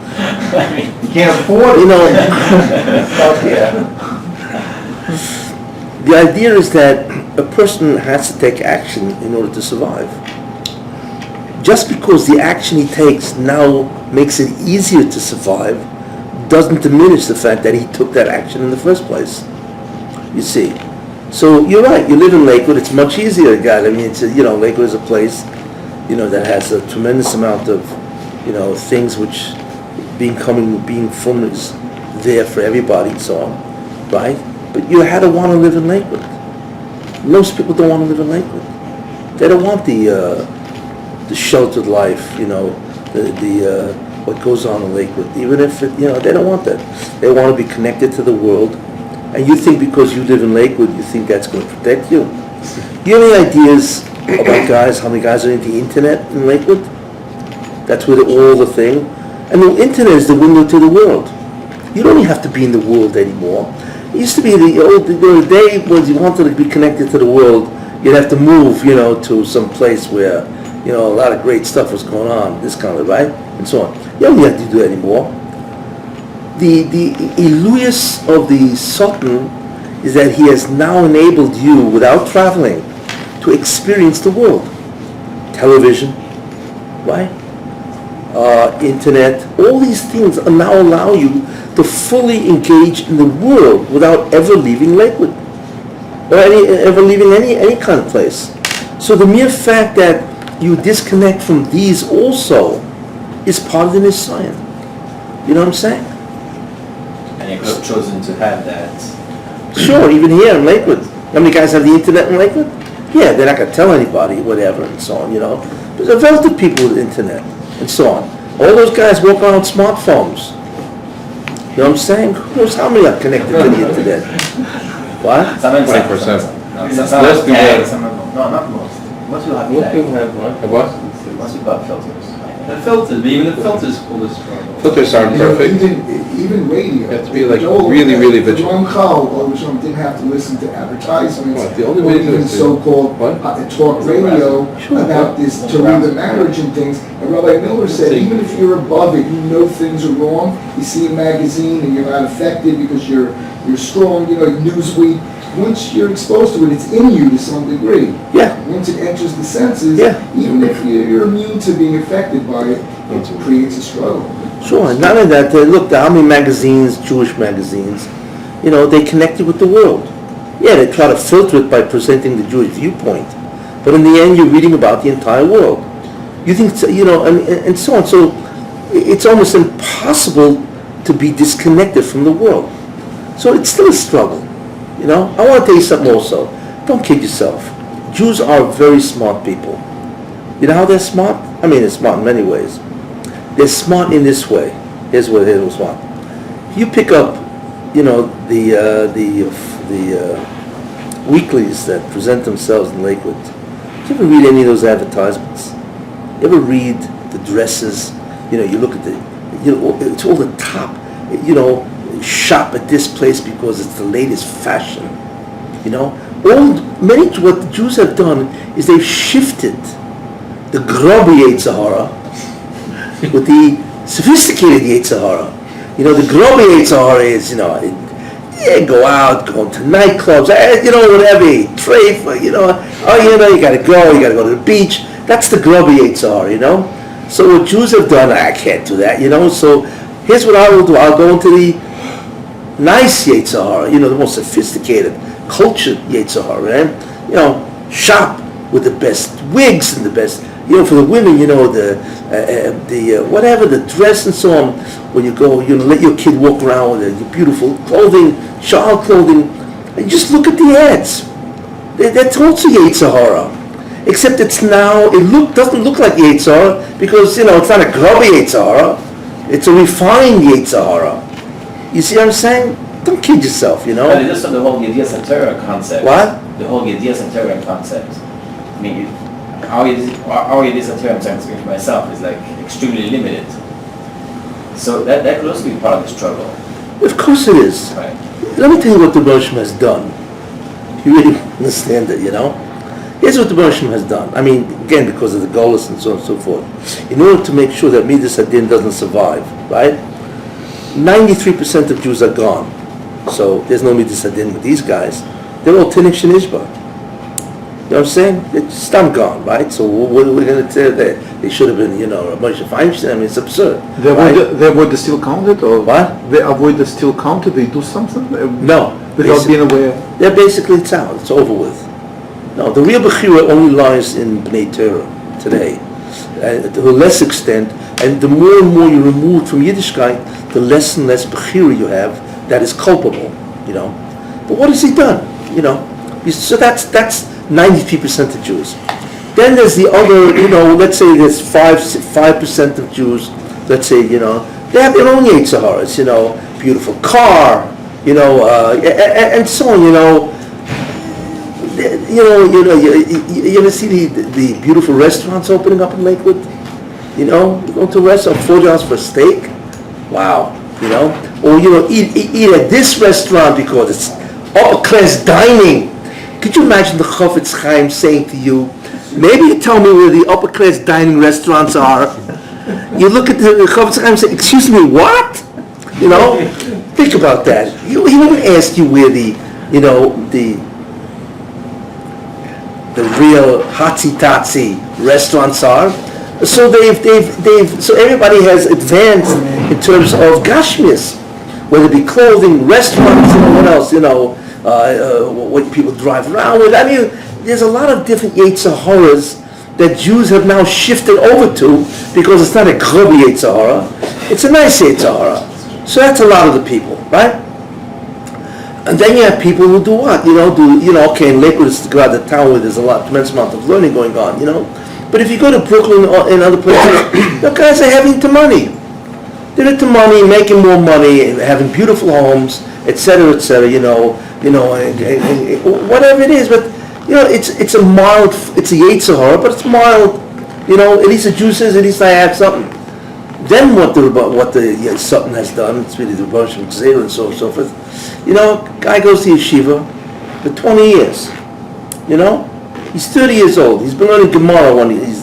I mean, You can't afford it. The idea is that a person has to take action in order to survive. Just because the action he takes now makes it easier to survive doesn't diminish the fact that he took that action in the first place. You see. So you're right, you live in Lakewood, it's much easier, God. I mean, Lakewood is a place, that has a tremendous amount of, things which being from is there for everybody and so on, right? But you had to want to live in Lakewood. Most people don't want to live in Lakewood. They don't want the sheltered life, what goes on in Lakewood. Even if they don't want that. They want to be connected to the world. And you think because you live in Lakewood, you think that's going to protect you. Do you have any ideas about how many guys are into the internet in Lakewood? That's where all the thing. And the internet is the window to the world. You don't even have to be in the world anymore. It used to be the day when you wanted to be connected to the world, you'd have to move, to some place where, a lot of great stuff was going on, this kind of, right? And so on. You don't have to do that anymore. The illuius of the Sultan is that he has now enabled you, without traveling, to experience the world. Television, right? Internet, all these things now allow you to fully engage in the world without ever leaving Lakewood, or ever leaving any kind of place. So the mere fact that you disconnect from these also is part of the Nisayan. You know what I'm saying? And you've chosen to have that. Sure, even here in Lakewood. How many guys have the internet in Lakewood? Yeah, they're not going to tell anybody, whatever, and so on, But there are relative people with the internet, and so on. All those guys walk around with smartphones. You know what I'm saying? Who knows how many are connected to the internet? What? Some of them 24/7. No, Most some people have, have- some of them. No, not most. Most people have Most tag. people have what? Have what? Most people have filters. The filters, but even the filters pull the struggle. Filters aren't You know, perfect. even radio. You have to be, like, Joel, really, really the vigilant. Ramchal, which didn't have to listen to advertisements. What, the only or way to do even is to- so-called what? talk radio Sure. about this, to read the marriage and things. And Rabbi Miller said, even if you're above it, you know things are wrong, you see a magazine and you're not affected because you're strong, you know, Newsweek. Once you're exposed to it, it's in you to some degree. Yeah. Once it enters the senses, Yeah. even if you're immune to being affected by it, it creates a struggle. Sure, and not only that, look, how many magazines, Jewish magazines, you know, they connect you with the world. Yeah, they try to filter it by presenting the Jewish viewpoint, but in the end, you're reading about the entire world. You think, you know, and so on. So it's almost impossible to be disconnected from the world. So it's still a struggle, you know. I want to tell you something also. Don't kid yourself. Jews are very smart people. You know how they're smart? I mean, they're smart in many ways. They're smart in this way. Here's what's smart. You pick up, you know, the weeklies that present themselves in Lakewood. Do you ever read any of those advertisements? You ever read the dresses? You know, you look at you know, it's all the top. You know, shop at this place because it's the latest fashion. You know, what the Jews have done is they've shifted the grubby Yetzer Hara with the sophisticated Yetzer Hara. You know, the grubby Yetzer Hara is, you know, go out, go to nightclubs, you know, whatever, trade for, you know, you know, you gotta go to the beach. That's the grubby Yetzer Hara, you know. So what Jews have done, I can't do that, you know. So here's what I will do. I'll go into the nice Yetzer Hara, you know, the most sophisticated, cultured Yetzer Hara, right? You know, shop with the best wigs and the best, you know, for the women, you know, the whatever, the dress and so on. When you go, you know, let your kid walk around with your beautiful clothing, child clothing, and just look at the ads. That's also Yetzer Hara, except it's now, doesn't look like Yetzer Hara because, you know, it's not a grubby Yetzer Hara, it's a refined Yetzer Hara. You see what I'm saying? Don't kid yourself, you know. But it's just the whole Yedias HaTorah concept. What? The whole Yedias HaTorah concept. I mean, our Yedias HaTorah, I'm trying to speak for myself, is like extremely limited. So that could also be part of the struggle. Of course it is. Right. Let me tell you what the Derech Hashem has done. You really understand it, you know. Here's what the Derech Hashem has done. I mean, again, because of the Golus and so on and so forth. In order to make sure that Midas Hadin doesn't survive, right? 93% of Jews are gone. So there's no Midas Hadin with these guys. They're all Tinich and Ishba. You know what I'm saying? It's stam gone, right? So what are we going to tell that they should have been, you know, Moshe Feinstein? I mean, it's absurd. They avoid the still counted, or What? they avoid the still counted? They do something No. without being aware. They're basically, it's out. It's over with. No, the real Bechira only lies in Bnei Torah today. To a less extent, and the more and more you remove from Yiddishkeit, the less and less Bechira you have that is culpable, you know. But what has he done? You know, so that's 93% of Jews. Then there's the other, you know, let's say there's 5% of Jews, let's say, you know, they have their own Yetzer Haras, you know, beautiful car, you know, and so on, you know. You ever see the beautiful restaurants opening up in Lakewood? You know, you go to a restaurant, $4 for a steak. Wow, you know, or you know, eat at this restaurant because it's upper class dining. Could you imagine the Chofetz Chaim saying to you, maybe you tell me where the upper class dining restaurants are? You look at the Chofetz Chaim and say, excuse me, what? You know, think about that. He won't ask you where the real hotsy-totsy restaurants are. So so everybody has advanced in terms of Gashmias, whether it be clothing, restaurants, you know, what else, you know, what people drive around with. I mean, there's a lot of different Yetzer Haras that Jews have now shifted over to because it's not a grubby Yetzer Hara, it's a nice Yetzer Hara. So that's a lot of the people, right? And then you have people who do what? Okay, in Lakewood, it's go out of town where there's a tremendous amount of learning going on, you know. But if you go to Brooklyn or in other places, the guys are heavy into money. They're into money, making more money, and having beautiful homes, etc., whatever it is. But it's a mild, it's a Yetzer Hara, but it's mild. At least the Jew says, at least I have something. Then what the something has done, it's really the Rosh Hashanah and so forth. Guy goes to yeshiva for 20 years. He's 30 years old. He's been learning Gemara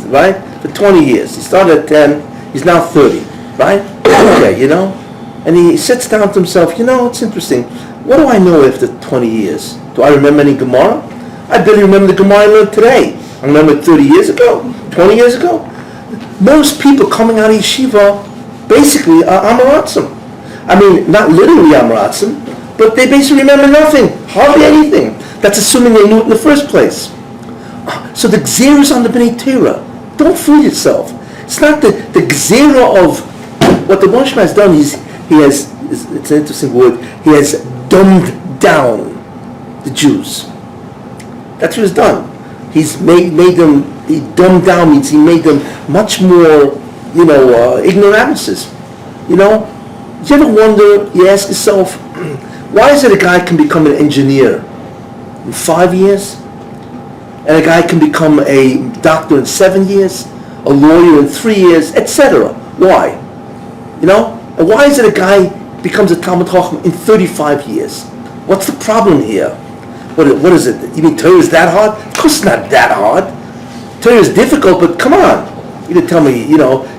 right? For 20 years. He started at 10, he's now 30, right? Okay, And he sits down to himself, it's interesting. What do I know after 20 years? Do I remember any Gemara? I barely remember the Gemara I learned today. I remember it 30 years ago, 20 years ago. Most people coming out of yeshiva basically are Amaratzim. I mean, not literally Amaratzim, but they basically remember nothing, hardly anything. That's assuming they knew it in the first place. So the Gzera is on the Bnei Torah. Don't fool yourself. It's not the Gzera of what the Moshe has done. It's an interesting word, he has dumbed down the Jews. That's what he's done. He's made them, he dumbed down means he made them much more, ignoramuses. You ever wonder, you ask yourself, why is it a guy can become an engineer in 5 years? And a guy can become a doctor in 7 years, a lawyer in 3 years, etc. Why? And why is it a guy becomes a Talmud Chacham in 35 years? What's the problem here? What is it? You mean Torah is that hard? Of course it's not that hard. Torah is difficult, but come on. You didn't tell me,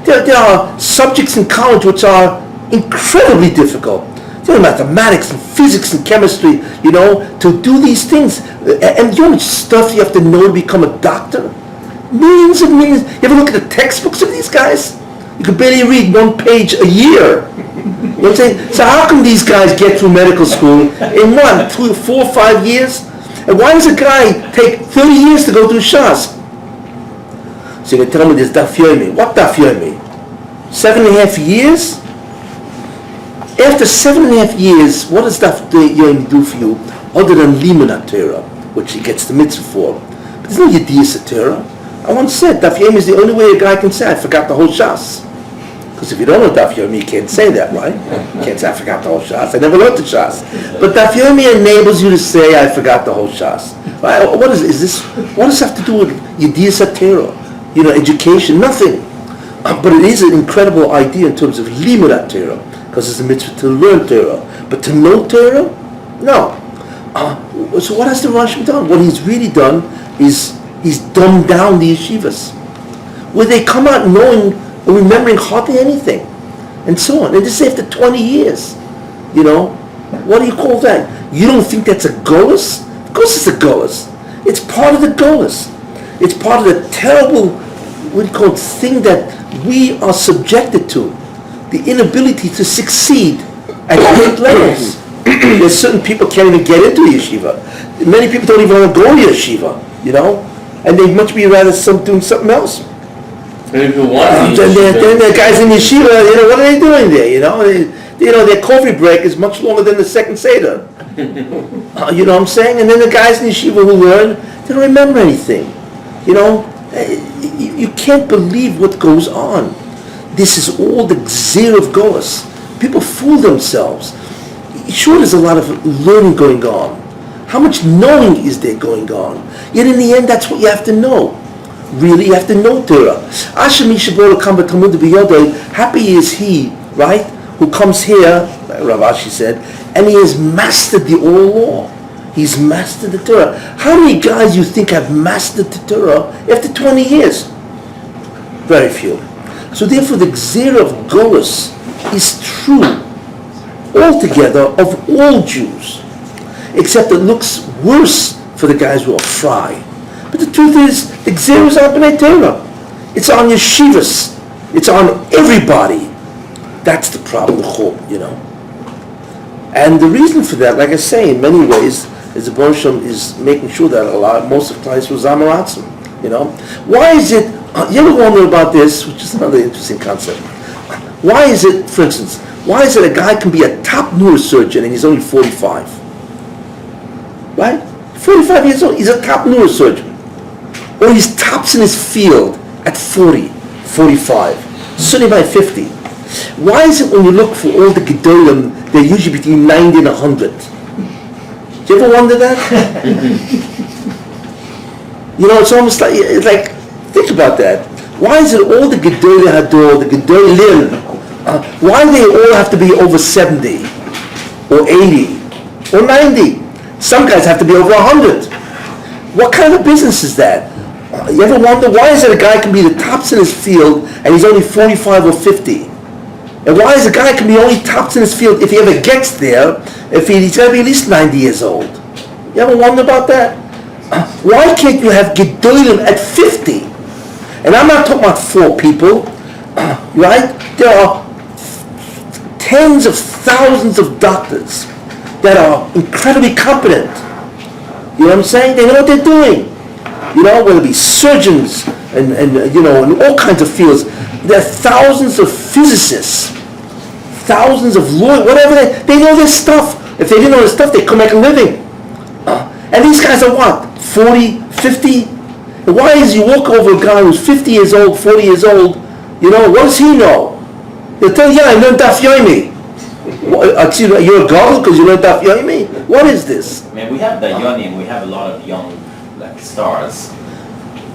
there are subjects in college which are incredibly difficult. Mathematics and physics and chemistry, to do these things. And how much stuff you have to know to become a doctor? Millions and millions. You ever look at the textbooks of these guys? You can barely read 1 page a year. You know what I'm saying? So how come these guys get through medical school in 1, 2, 4, 5 years? And why does a guy take 30 years to go through Shas? So you're going to tell me there's Daf Yomi. What Daf Yomi? 7.5 years? After 7.5 years, what does Daf Yomi do for you other than Limunat Torah, which he gets the mitzvah for? But there's no Yediyas Torah. I once said Daf Yomi is the only way a guy can say I forgot the whole Shas. Because if you don't know Daf Yomi, you can't say that, right? You can't say I forgot the whole Shas. I never learned the Shas. But Daf Yomi enables you to say I forgot the whole Shas. Right? What does this have to do with Yediyas Torah? Education? Nothing. But it is an incredible idea in terms of Limudat Torah, because it's a mitzvah to learn Torah. But to know Torah? No. So what has the Rashba done? What he's really done is he's dumbed down the yeshivas, where they come out knowing and remembering hardly anything, and so on. And this after 20 years. What do you call that? You don't think that's a Golus? Of course it's a Golus. It's part of the Golus. It's part of the terrible, thing that we are subjected to. The inability to succeed at great levels. There's certain people can't even get into yeshiva. Many people don't even want to go to yeshiva, and they'd much be rather doing something else. And if you want Then the guys in yeshiva, what are they doing there? Their coffee break is much longer than the second Seder. You know what I'm saying? And then the guys in yeshiva who learn, they don't remember anything. You can't believe what goes on. This is all the Gzir of Golus. People fool themselves. Sure, there's a lot of learning going on. How much knowing is there going on? Yet in the end, that's what you have to know. Really, you have to know Torah. Happy is he, right, who comes here, Rav Ashi said, and he has mastered the oral law. He's mastered the Torah. How many guys you think have mastered the Torah after 20 years? Very few. So therefore the Gzera of Golus is true altogether of all Jews, except it looks worse for the guys who are fry. But the truth is, the Gzera is on Bnei Torah. It's on yeshivas. It's on everybody. That's the problem, the chol, And the reason for that, like I say, in many ways, is the Baruch Shem is making sure that most of Klal Yisrael is Amaratzim. Why is it? You ever wonder about this, which is another interesting concept? Why is it, for instance, why is it a guy can be a top neurosurgeon and he's only 45? Right? 45 years old, he's a top neurosurgeon. Or he's tops in his field at 40, 45, Sunni by 50. Why is it when you look for all the Gedolim, they're usually between 90 and 100? Do you ever wonder that? You know, it's almost like, think about that. Why is it all the Gedolei Hador, the Gedolim, why do they all have to be over 70, or 80, or 90? Some guys have to be over 100. What kind of business is that? You ever wonder, why is it a guy can be the tops in his field and he's only 45 or 50? And why is a guy can be only tops in his field if he ever gets there, if he's got to be at least 90 years old? You ever wonder about that? Why can't you have Gedolim at 50? And I'm not talking about 4 people, right? There are tens of thousands of doctors that are incredibly competent. You know what I'm saying? They know what they're doing. You know, whether it be surgeons and you know, in all kinds of fields. There are thousands of physicists, thousands of lawyers, whatever they know their stuff. If they didn't know their stuff, they couldn't make a living. And these guys are what? 40, 50? And why is you walk over a guy who's 50 years old, 40 years old, you know, what does he know? They'll tell you, yeah, I learned Daf Yomi. You're a godel because you learned Daf Yomi? What is this? I mean, we have the Yoni and we have a lot of young stars.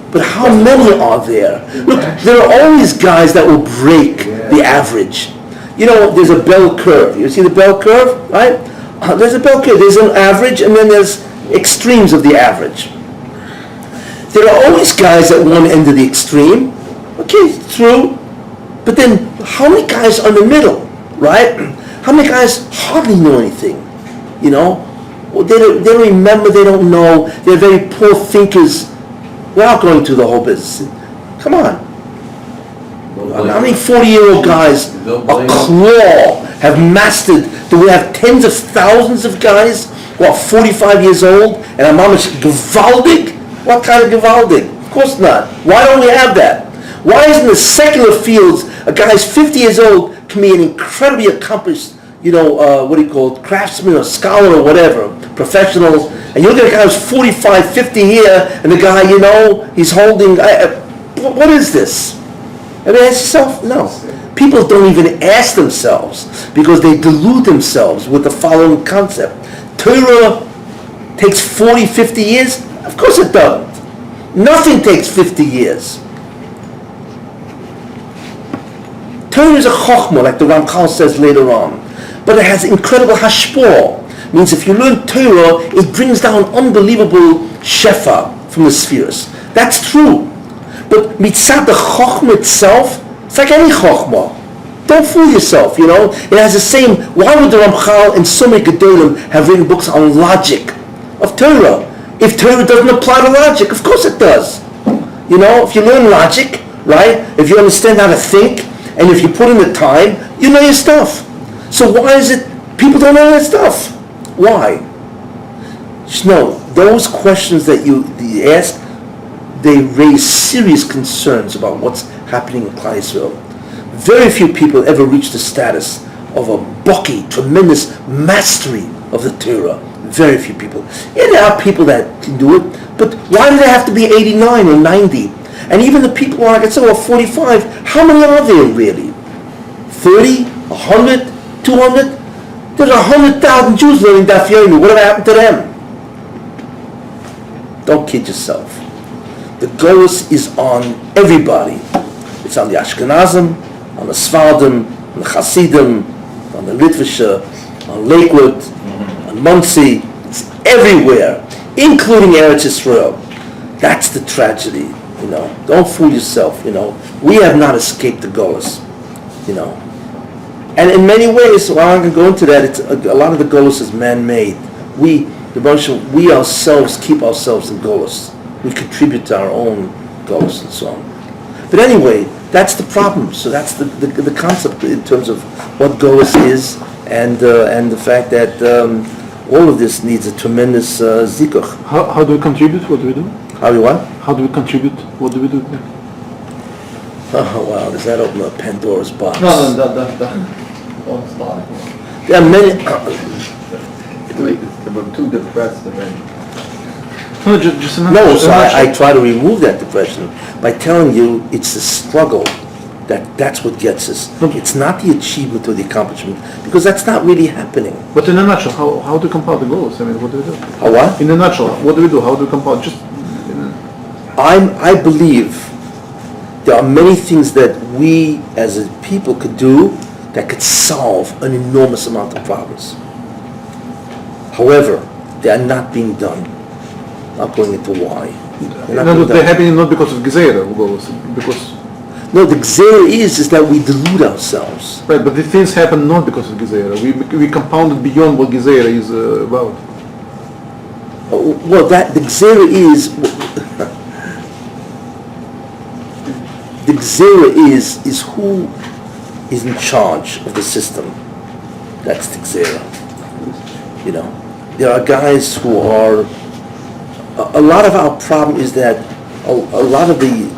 But how many are there? Look, there are always guys that will break the average. You know, there's a bell curve. You see the bell curve, right? There's a bell curve. There's an average and then there's extremes of the average. There are always guys at one end of the extreme. Okay, true. But then how many guys are in the middle, right? How many guys hardly know anything? You know? They don't remember, they don't know. They're very poor thinkers. Without going through the whole business. Come on. How many 40-year-old guys, a claw, have mastered? Do we have tens of thousands of guys who are 45 years old and are mamish gewaldig? What kind of gewaldig? Of course not. Why don't we have that? Why isn't the secular fields, a guy's 50 years old can be an incredibly accomplished, you know, what do you call it, craftsman or scholar or whatever, professionals, and you look at a guy who's 45, 50 here, and the guy, you know, he's holding, what is this? I mean, ask yourself, no. People don't even ask themselves because they delude themselves with the following concept. Torah takes 40, 50 years? Of course it doesn't. Nothing takes 50 years. Torah is a chokhmah, like the Ramchal says later on. But it has incredible hashpor. Means if you learn Torah, it brings down unbelievable shefa from the spheres. That's true. But mitzad the chokhmah itself, it's like any chokhmah. Don't fool yourself, you know. It has the same, why would the Ramchal and so many Gedolim have written books on logic of Torah? If Torah doesn't apply to logic, of course it does. You know, if you learn logic, right, if you understand how to think, and if you put in the time, you know your stuff. So why is it people don't know that stuff? Why? Just know, those questions that you ask, they raise serious concerns about what's happening in Klal Yisrael. Very few people ever reach the status of a baki, tremendous mastery of the Torah. Very few people. Yeah, there are people that can do it, but why do they have to be 89 or 90? And even the people, like I said, who are 45, how many are there really? 30? 100? 200? There's 100,000 Jews learning Daf Yomi. Whatever happened to them? Don't kid yourself. The Golus is on everybody. It's on the Ashkenazim, on the Sfardim, on the Hasidim, on the Litvisher, on Lakewood, on Monsey. It's everywhere, including Eretz Yisrael. That's the tragedy, you know. Don't fool yourself, you know. We have not escaped the Golus, you know. And in many ways, while I'm going to go into that, it's a lot of the Golus is man-made. We ourselves keep ourselves in Golus. We contribute to our own Golus and so on. But anyway, that's the problem. So that's the concept in terms of what Golus is, and the fact that all of this needs a tremendous zikuch. How do we contribute? What do we do? How do we what? How do we contribute? What do we do? Oh wow, does that open up Pandora's box? No, don't start. There are many. They were too depressed already. No, just in a No, so I nutshell. try to remove that depression by telling you it's the struggle that's what gets us. It's not the achievement or the accomplishment, because that's not really happening. But in a nutshell, how do you compile the goals? I mean, what do we do? How what? In a nutshell, what do we do? How do we compile? Just I believe there are many things that we as a people could do that could solve an enormous amount of problems. However, they are not being done. Not going into why. They're not no, being they're done. happening not because of Gezeira goals, because No, the gzera is that we delude ourselves. right. But the things happen not because of Gezeira. We compound it beyond what Gezeira is about. Well, that the gzera is the gzera is who is in charge of the system. That's the gzera. You know, there are guys who are. A lot of our problem is that a lot of the.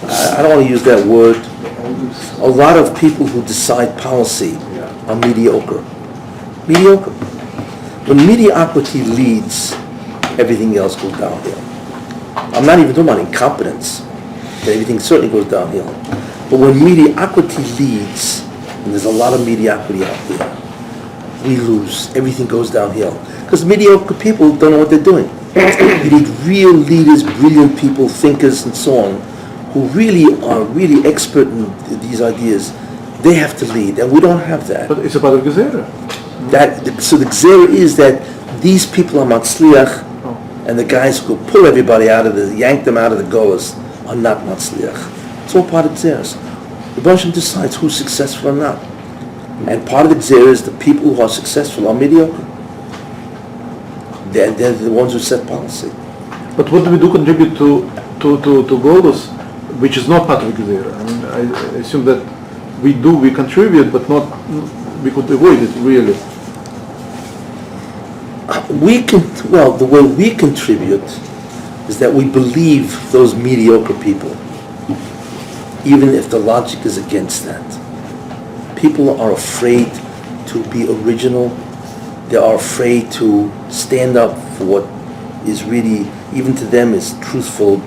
I don't want to use that word. A lot of people who decide policy are mediocre. Mediocre. When mediocrity leads, everything else goes downhill. I'm not even talking about incompetence. Everything certainly goes downhill. But when mediocrity leads, and there's a lot of mediocrity out there, we lose. Everything goes downhill. Because mediocre people don't know what they're doing. You need real leaders, brilliant people, thinkers, and so on, who really are really expert in these ideas. They have to lead, and we don't have that. But it's about Gezeira. So the gzera is that these people are matzliach, and the guys who pull everybody out of yank them out of the Golus are not matzliach. It's all part of gzeras. The Hashem decides who's successful or not. And part of the gzera is the people who are successful are mediocre. They're the ones who set policy. But what do we do contribute to Golus, which is not part of Gezeira? I mean, I assume that we contribute, but not, we could avoid it, really. The way we contribute is that we believe those mediocre people, even if the logic is against that. People are afraid to be original. They are afraid to stand up for what is really, even to them, is truthful.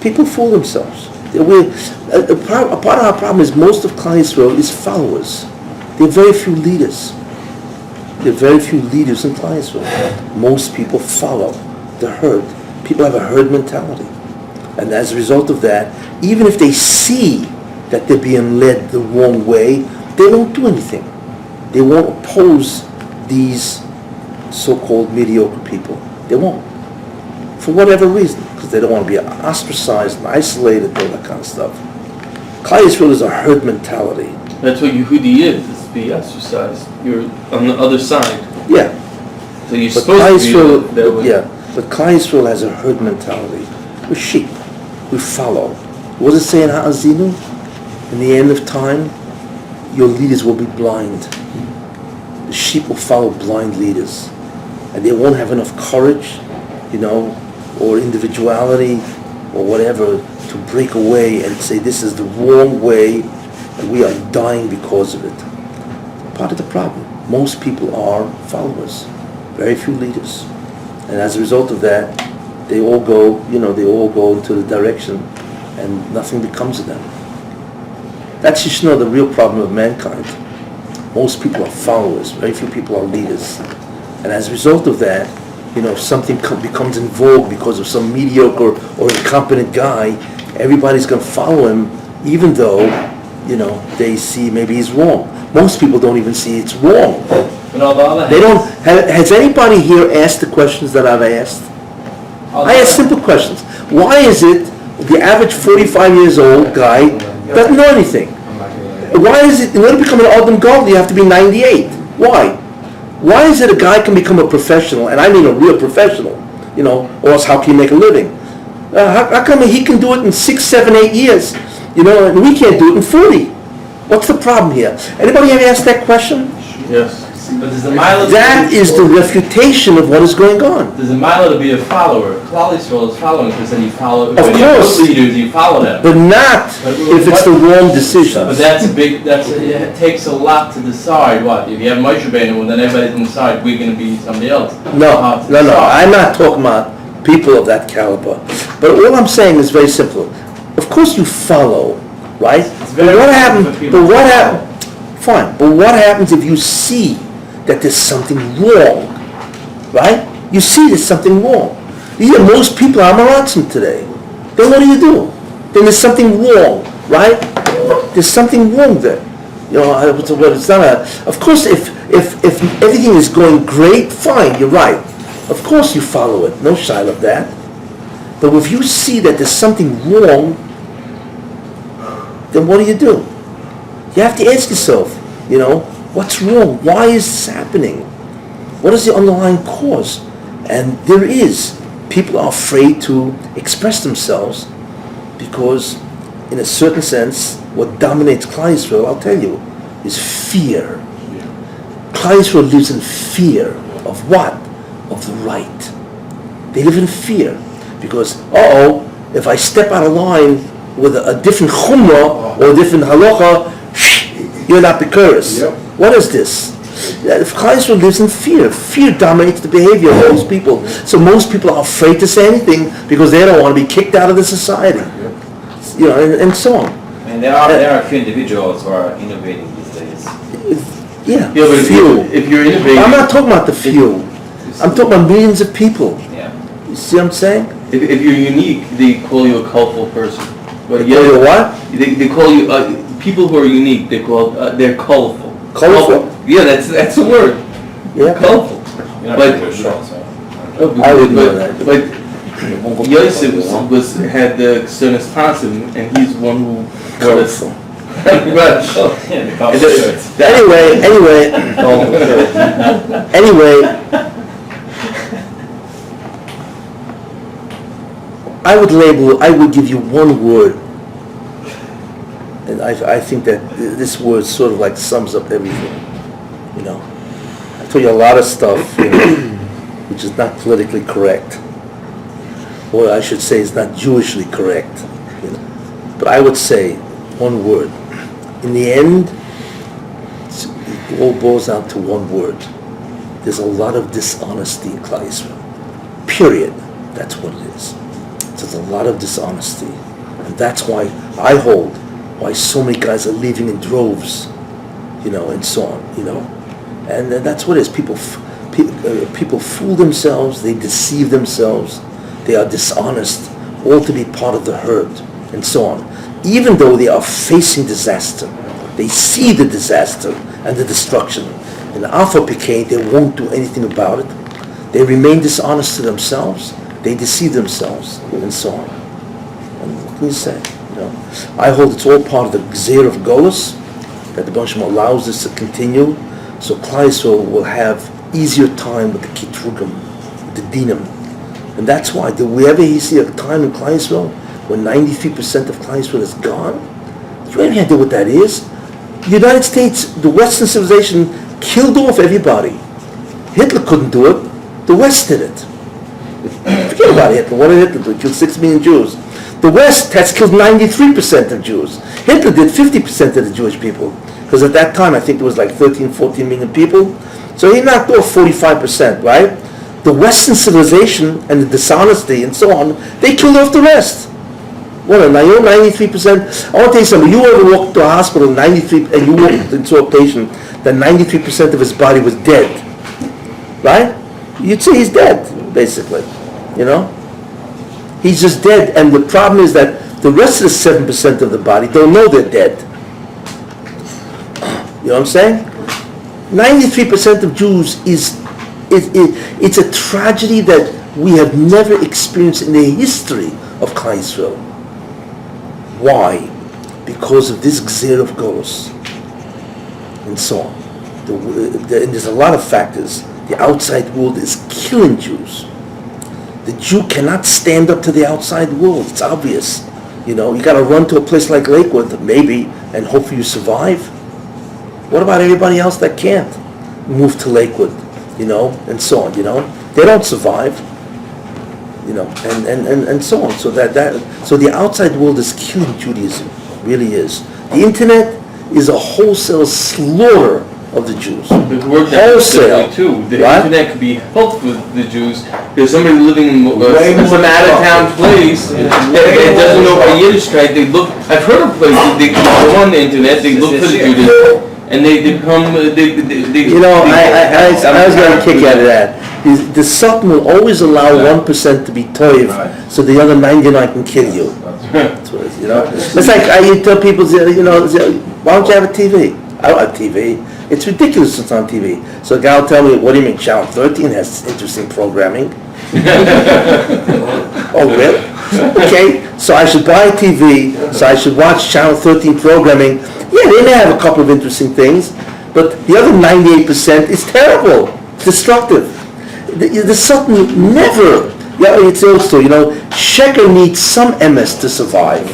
People fool themselves. A part of our problem is most of Klal Yisrael is followers. There are very few leaders. There are very few leaders in Klal Yisrael. Most people follow the herd. People have a herd mentality. And as a result of that, even if they see that they're being led the wrong way, they don't do anything. They won't oppose these so-called mediocre people. They won't. For whatever reason. Because they don't want to be ostracized and isolated and all that kind of stuff. Klal Yisrael is a herd mentality. That's what Yehudi is to be ostracized. You're on the other side. Yeah. So you're But supposed to be that way. But Klal Yisrael has a herd mentality. We're sheep. We follow. What does it say in Ha'azinu? In the end of time, your leaders will be blind. The sheep will follow blind leaders. And they won't have enough courage, or individuality, or whatever, to break away and say this is the wrong way, and we are dying because of it. Part of the problem. Most people are followers. Very few leaders. And as a result of that, they all go into the direction, and nothing becomes of them. That's the real problem of mankind. Most people are followers. Very few people are leaders. And as a result of that, if something becomes in vogue because of some mediocre or incompetent guy, everybody's going to follow him, even though, they see maybe he's wrong. Most people don't even see it's wrong. But on the other They hand, don't. Has anybody here asked the questions that I've asked? I ask simple questions. Why is it the average 45 years old guy doesn't know anything? Why is it, in order to become an Adam Gold, you have to be 98? Why? Why is it a guy can become a professional, and I mean a real professional, or else how can you make a living? How come he can do it in 6, 7, 8 years, and we can't do it in 40? What's the problem here? Anybody ever asked that question? Yes. but there's a mile That is the refutation of what is going on. There's a mile to be a follower. Klal Yisrael is following because then you follow. Of when course. you put leaders, you follow them. But not if it's the wrong decision. But that's a big. It takes a lot to decide. What if you have Moshe Rabbeinu and then everybody can decide we're going to be somebody else? No, How to no, decide. I'm not talking about people of that caliber. But all I'm saying is very simple. Of course you follow, right? But what happens? Fine. But what happens if you see that there's something wrong, right? You see there's something wrong. Yeah, most people are Maratzim today. Then what do? Then there's something wrong, right? There's something wrong there. You know, it's not a. Of course, if everything is going great, fine, you're right. Of course you follow it, no shy of that. But if you see that there's something wrong, then what do? You have to ask yourself, you know, what's wrong? Why is this happening? What is the underlying cause? And there is. People are afraid to express themselves because, in a certain sense, what dominates Klal Yisrael, I'll tell you, is fear. Klal Yisrael lives in fear of what? Of the right. They live in fear because, if I step out of line with a different chumrah or a different halacha, you're not Bikuris. Yep. What is this? If Klal Yisrael lives in fear, fear dominates the behavior of most people. So most people are afraid to say anything because they don't want to be kicked out of the society. You know, and so on. I mean, there are a few individuals who are innovating these days. Yeah, Yeah, but few. if you're innovating, I'm not talking about the few. I'm talking about millions of people. Yeah. You see what I'm saying? if you're unique, they call you a colorful person. But You know what? They call you people who are unique. They're colorful. Colorful? Yeah, that's a word. Yeah. Colorful. You're not But- really sure, so. I would know that. But Yosef had the Kessin Tassim, and he's one who brought us. Colorful. Right. Yeah, the colorful shirts. Anyway, I would give you one word, and I think that this word sort of like sums up everything, you know. I told you a lot of stuff, you know, which is not politically correct, or I should say is not Jewishly correct, you know. But I would say one word. In the end, it all boils down to one word. There's a lot of dishonesty in Klal Yisrael. Period. That's what it is. There's a lot of dishonesty. And that's why I hold why so many guys are leaving in droves, you know, and so on, you know. And that's what it is. People fool themselves, they deceive themselves, they are dishonest, all to be part of the herd, and so on. Even though they are facing disaster, they see the disaster and the destruction. And Alpha Picay, they won't do anything about it. They remain dishonest to themselves, they deceive themselves, and so on. And what can you say? You know, I hold it's all part of the Gzeir of Golus, that the Baruch Hashem allows this to continue, so Klal Yisrael will have easier time with the Kitrugim, with the Dinim. And that's why, did we ever see a time in Klal Yisrael when 93% of Klal Yisrael is gone? Do you have any idea what that is? The United States, the Western civilization, killed off everybody. Hitler couldn't do it. The West did it. Forget about Hitler. What did Hitler do? He killed 6 million Jews. The West has killed 93% of Jews. Hitler did 50% of the Jewish people. Because at that time, I think there was like 13, 14 million people. So he knocked off 45%, right? The Western civilization and the dishonesty and so on, they killed off the rest. Well, now you're 93%. I want to tell you something. You ever walked to a hospital, 93, and you walked into a patient that 93% of his body was dead, right? You'd say he's dead, basically, you know? He's just dead, and the problem is that the rest of the 7% of the body don't know they're dead. You know what I'm saying? 93% of Jews it's a tragedy that we have never experienced in the history of Klal Yisrael. Why? Because of this Gzeir of Golus, and so on. And there's a lot of factors. The outside world is killing Jews. The Jew cannot stand up to the outside world. It's obvious. You know, you got to run to a place like Lakewood, maybe, and hopefully you survive. What about everybody else that can't move to Lakewood, you know, and so on, you know? They don't survive, you know, and so on. So so the outside world is killing Judaism, really is. The internet is a wholesale slaughter of the Jews. It worked out Wholesale. differently too. The What? internet could be helpful with the Jews. There's somebody living in Way more some out of town place that doesn't know about Yiddishkeit. They look. I've heard of places they go on the internet. They look for the Judaism, and they become. You know, I was going to kick out of that. The Sultan will always allow 1% to be toiv, so the other 99 can kill you. That's what it is, you know. It's like you tell people, you know, why don't you have a TV? I don't have TV. It's ridiculous it's on TV. So a guy will tell me, what do you mean, Channel 13 has interesting programming? Oh, really? Okay, so I should buy a TV, so I should watch Channel 13 programming. Yeah, they may have a couple of interesting things, but the other 98% is terrible, destructive. The Sultan never, it's also, you know, sheker needs some emes to survive.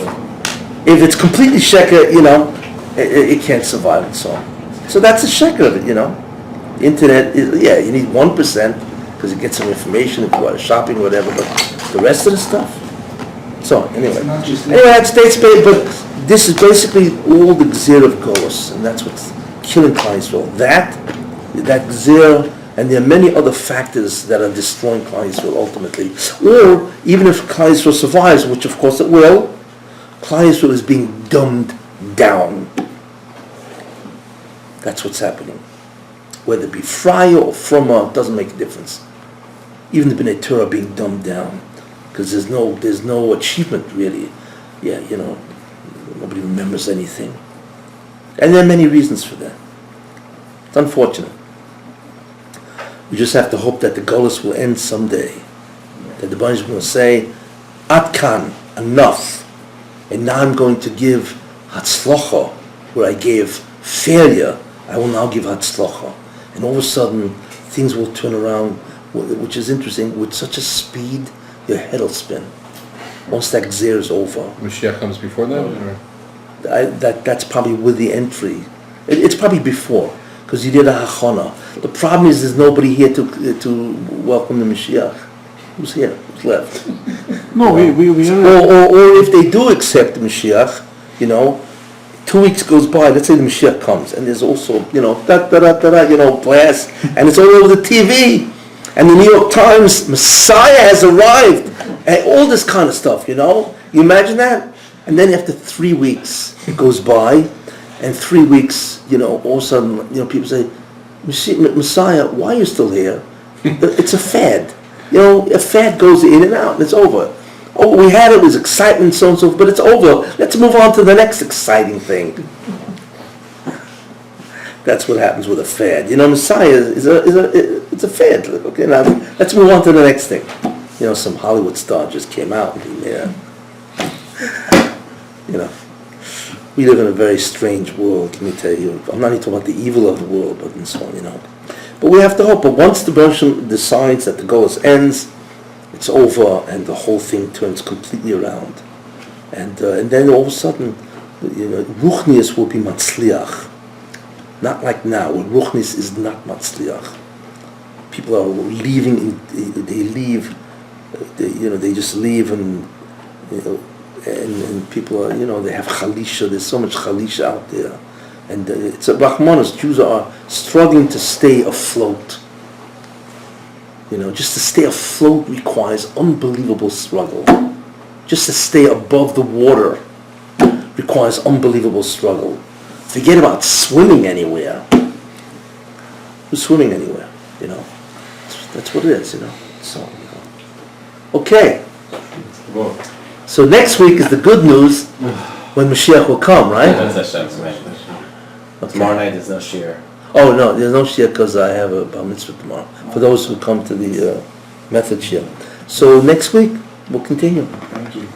If it's completely sheker, you know, it can't survive and so on. So that's the sheker of it, you know. The internet, you need 1% because you get some information, if you are shopping, whatever, but the rest of the stuff. So, anyway. Not just Anyway, that's states, but this is basically all the gzir of Golus, and that's what's killing Klal Yisrael. That gzir, and there are many other factors that are destroying Klal Yisrael ultimately. Or, even if Klal Yisrael survives, which of course it will, Klal Yisrael is being dumbed down. That's what's happening. Whether it be Friar or Fruma, it doesn't make a difference. Even the B'nai Torah being dumbed down, because there's no achievement really. Yeah, you know, nobody remembers anything. And there are many reasons for that. It's unfortunate. We just have to hope that the Golus will end someday. That the Baruch is going to say, Atkan, enough. And now I'm going to give Hatzlocha, where I gave failure, I will now give Hatzlocha. And all of a sudden, things will turn around, which is interesting, with such a speed, your head will spin. Once that gzir is over. Mashiach comes before that? Or? That's probably with the entry. It's probably before, because you did a hachana. The problem is there's nobody here to welcome the Mashiach. Who's here? Who's left? No, we Or if they do accept the Mashiach, you know, 2 weeks goes by, let's say the Mashiach comes, and there's also, you know, you know, blast, and it's all over the TV, and the New York Times, Messiah has arrived, and all this kind of stuff, you know? You imagine that? And then after 3 weeks, it goes by, and 3 weeks, you know, all of a sudden, you know, people say, Messiah, why are you still here? It's a fad. You know, a fad goes in and out, and it's over. Oh, we had it was excitement, so and so, but it's over. Let's move on to the next exciting thing. That's what happens with a fad. You know, Messiah it's a fad. Okay, now let's move on to the next thing. You know, some Hollywood star just came out and you know, we live in a very strange world. Let me tell you. I'm not even talking about the evil of the world, but and so on. You know, but we have to hope. But once the Bereshit decides that the Golus ends, it's over, and the whole thing turns completely around, and then all of a sudden, you know, Ruchnius will be Matzliach, not like now. Where Ruchnius is not Matzliach. People are leaving. They leave. They just leave, and you know, and people are, you know, they have chalisha. There's so much chalisha out there, and it's a Brahmanas. Jews are struggling to stay afloat. You know, just to stay afloat requires unbelievable struggle. Just to stay above the water requires unbelievable struggle. Forget about swimming anywhere. Who's swimming anywhere? You know, that's what it is. You know. So, you know. Okay. So next week is the good news when Mashiach will come, right? That's Hashem's command. Tomorrow night there's no shir. Oh no, there's no shir because I have a bar mitzvah tomorrow. For those who come to the method shir. So next week we'll continue. Thank you.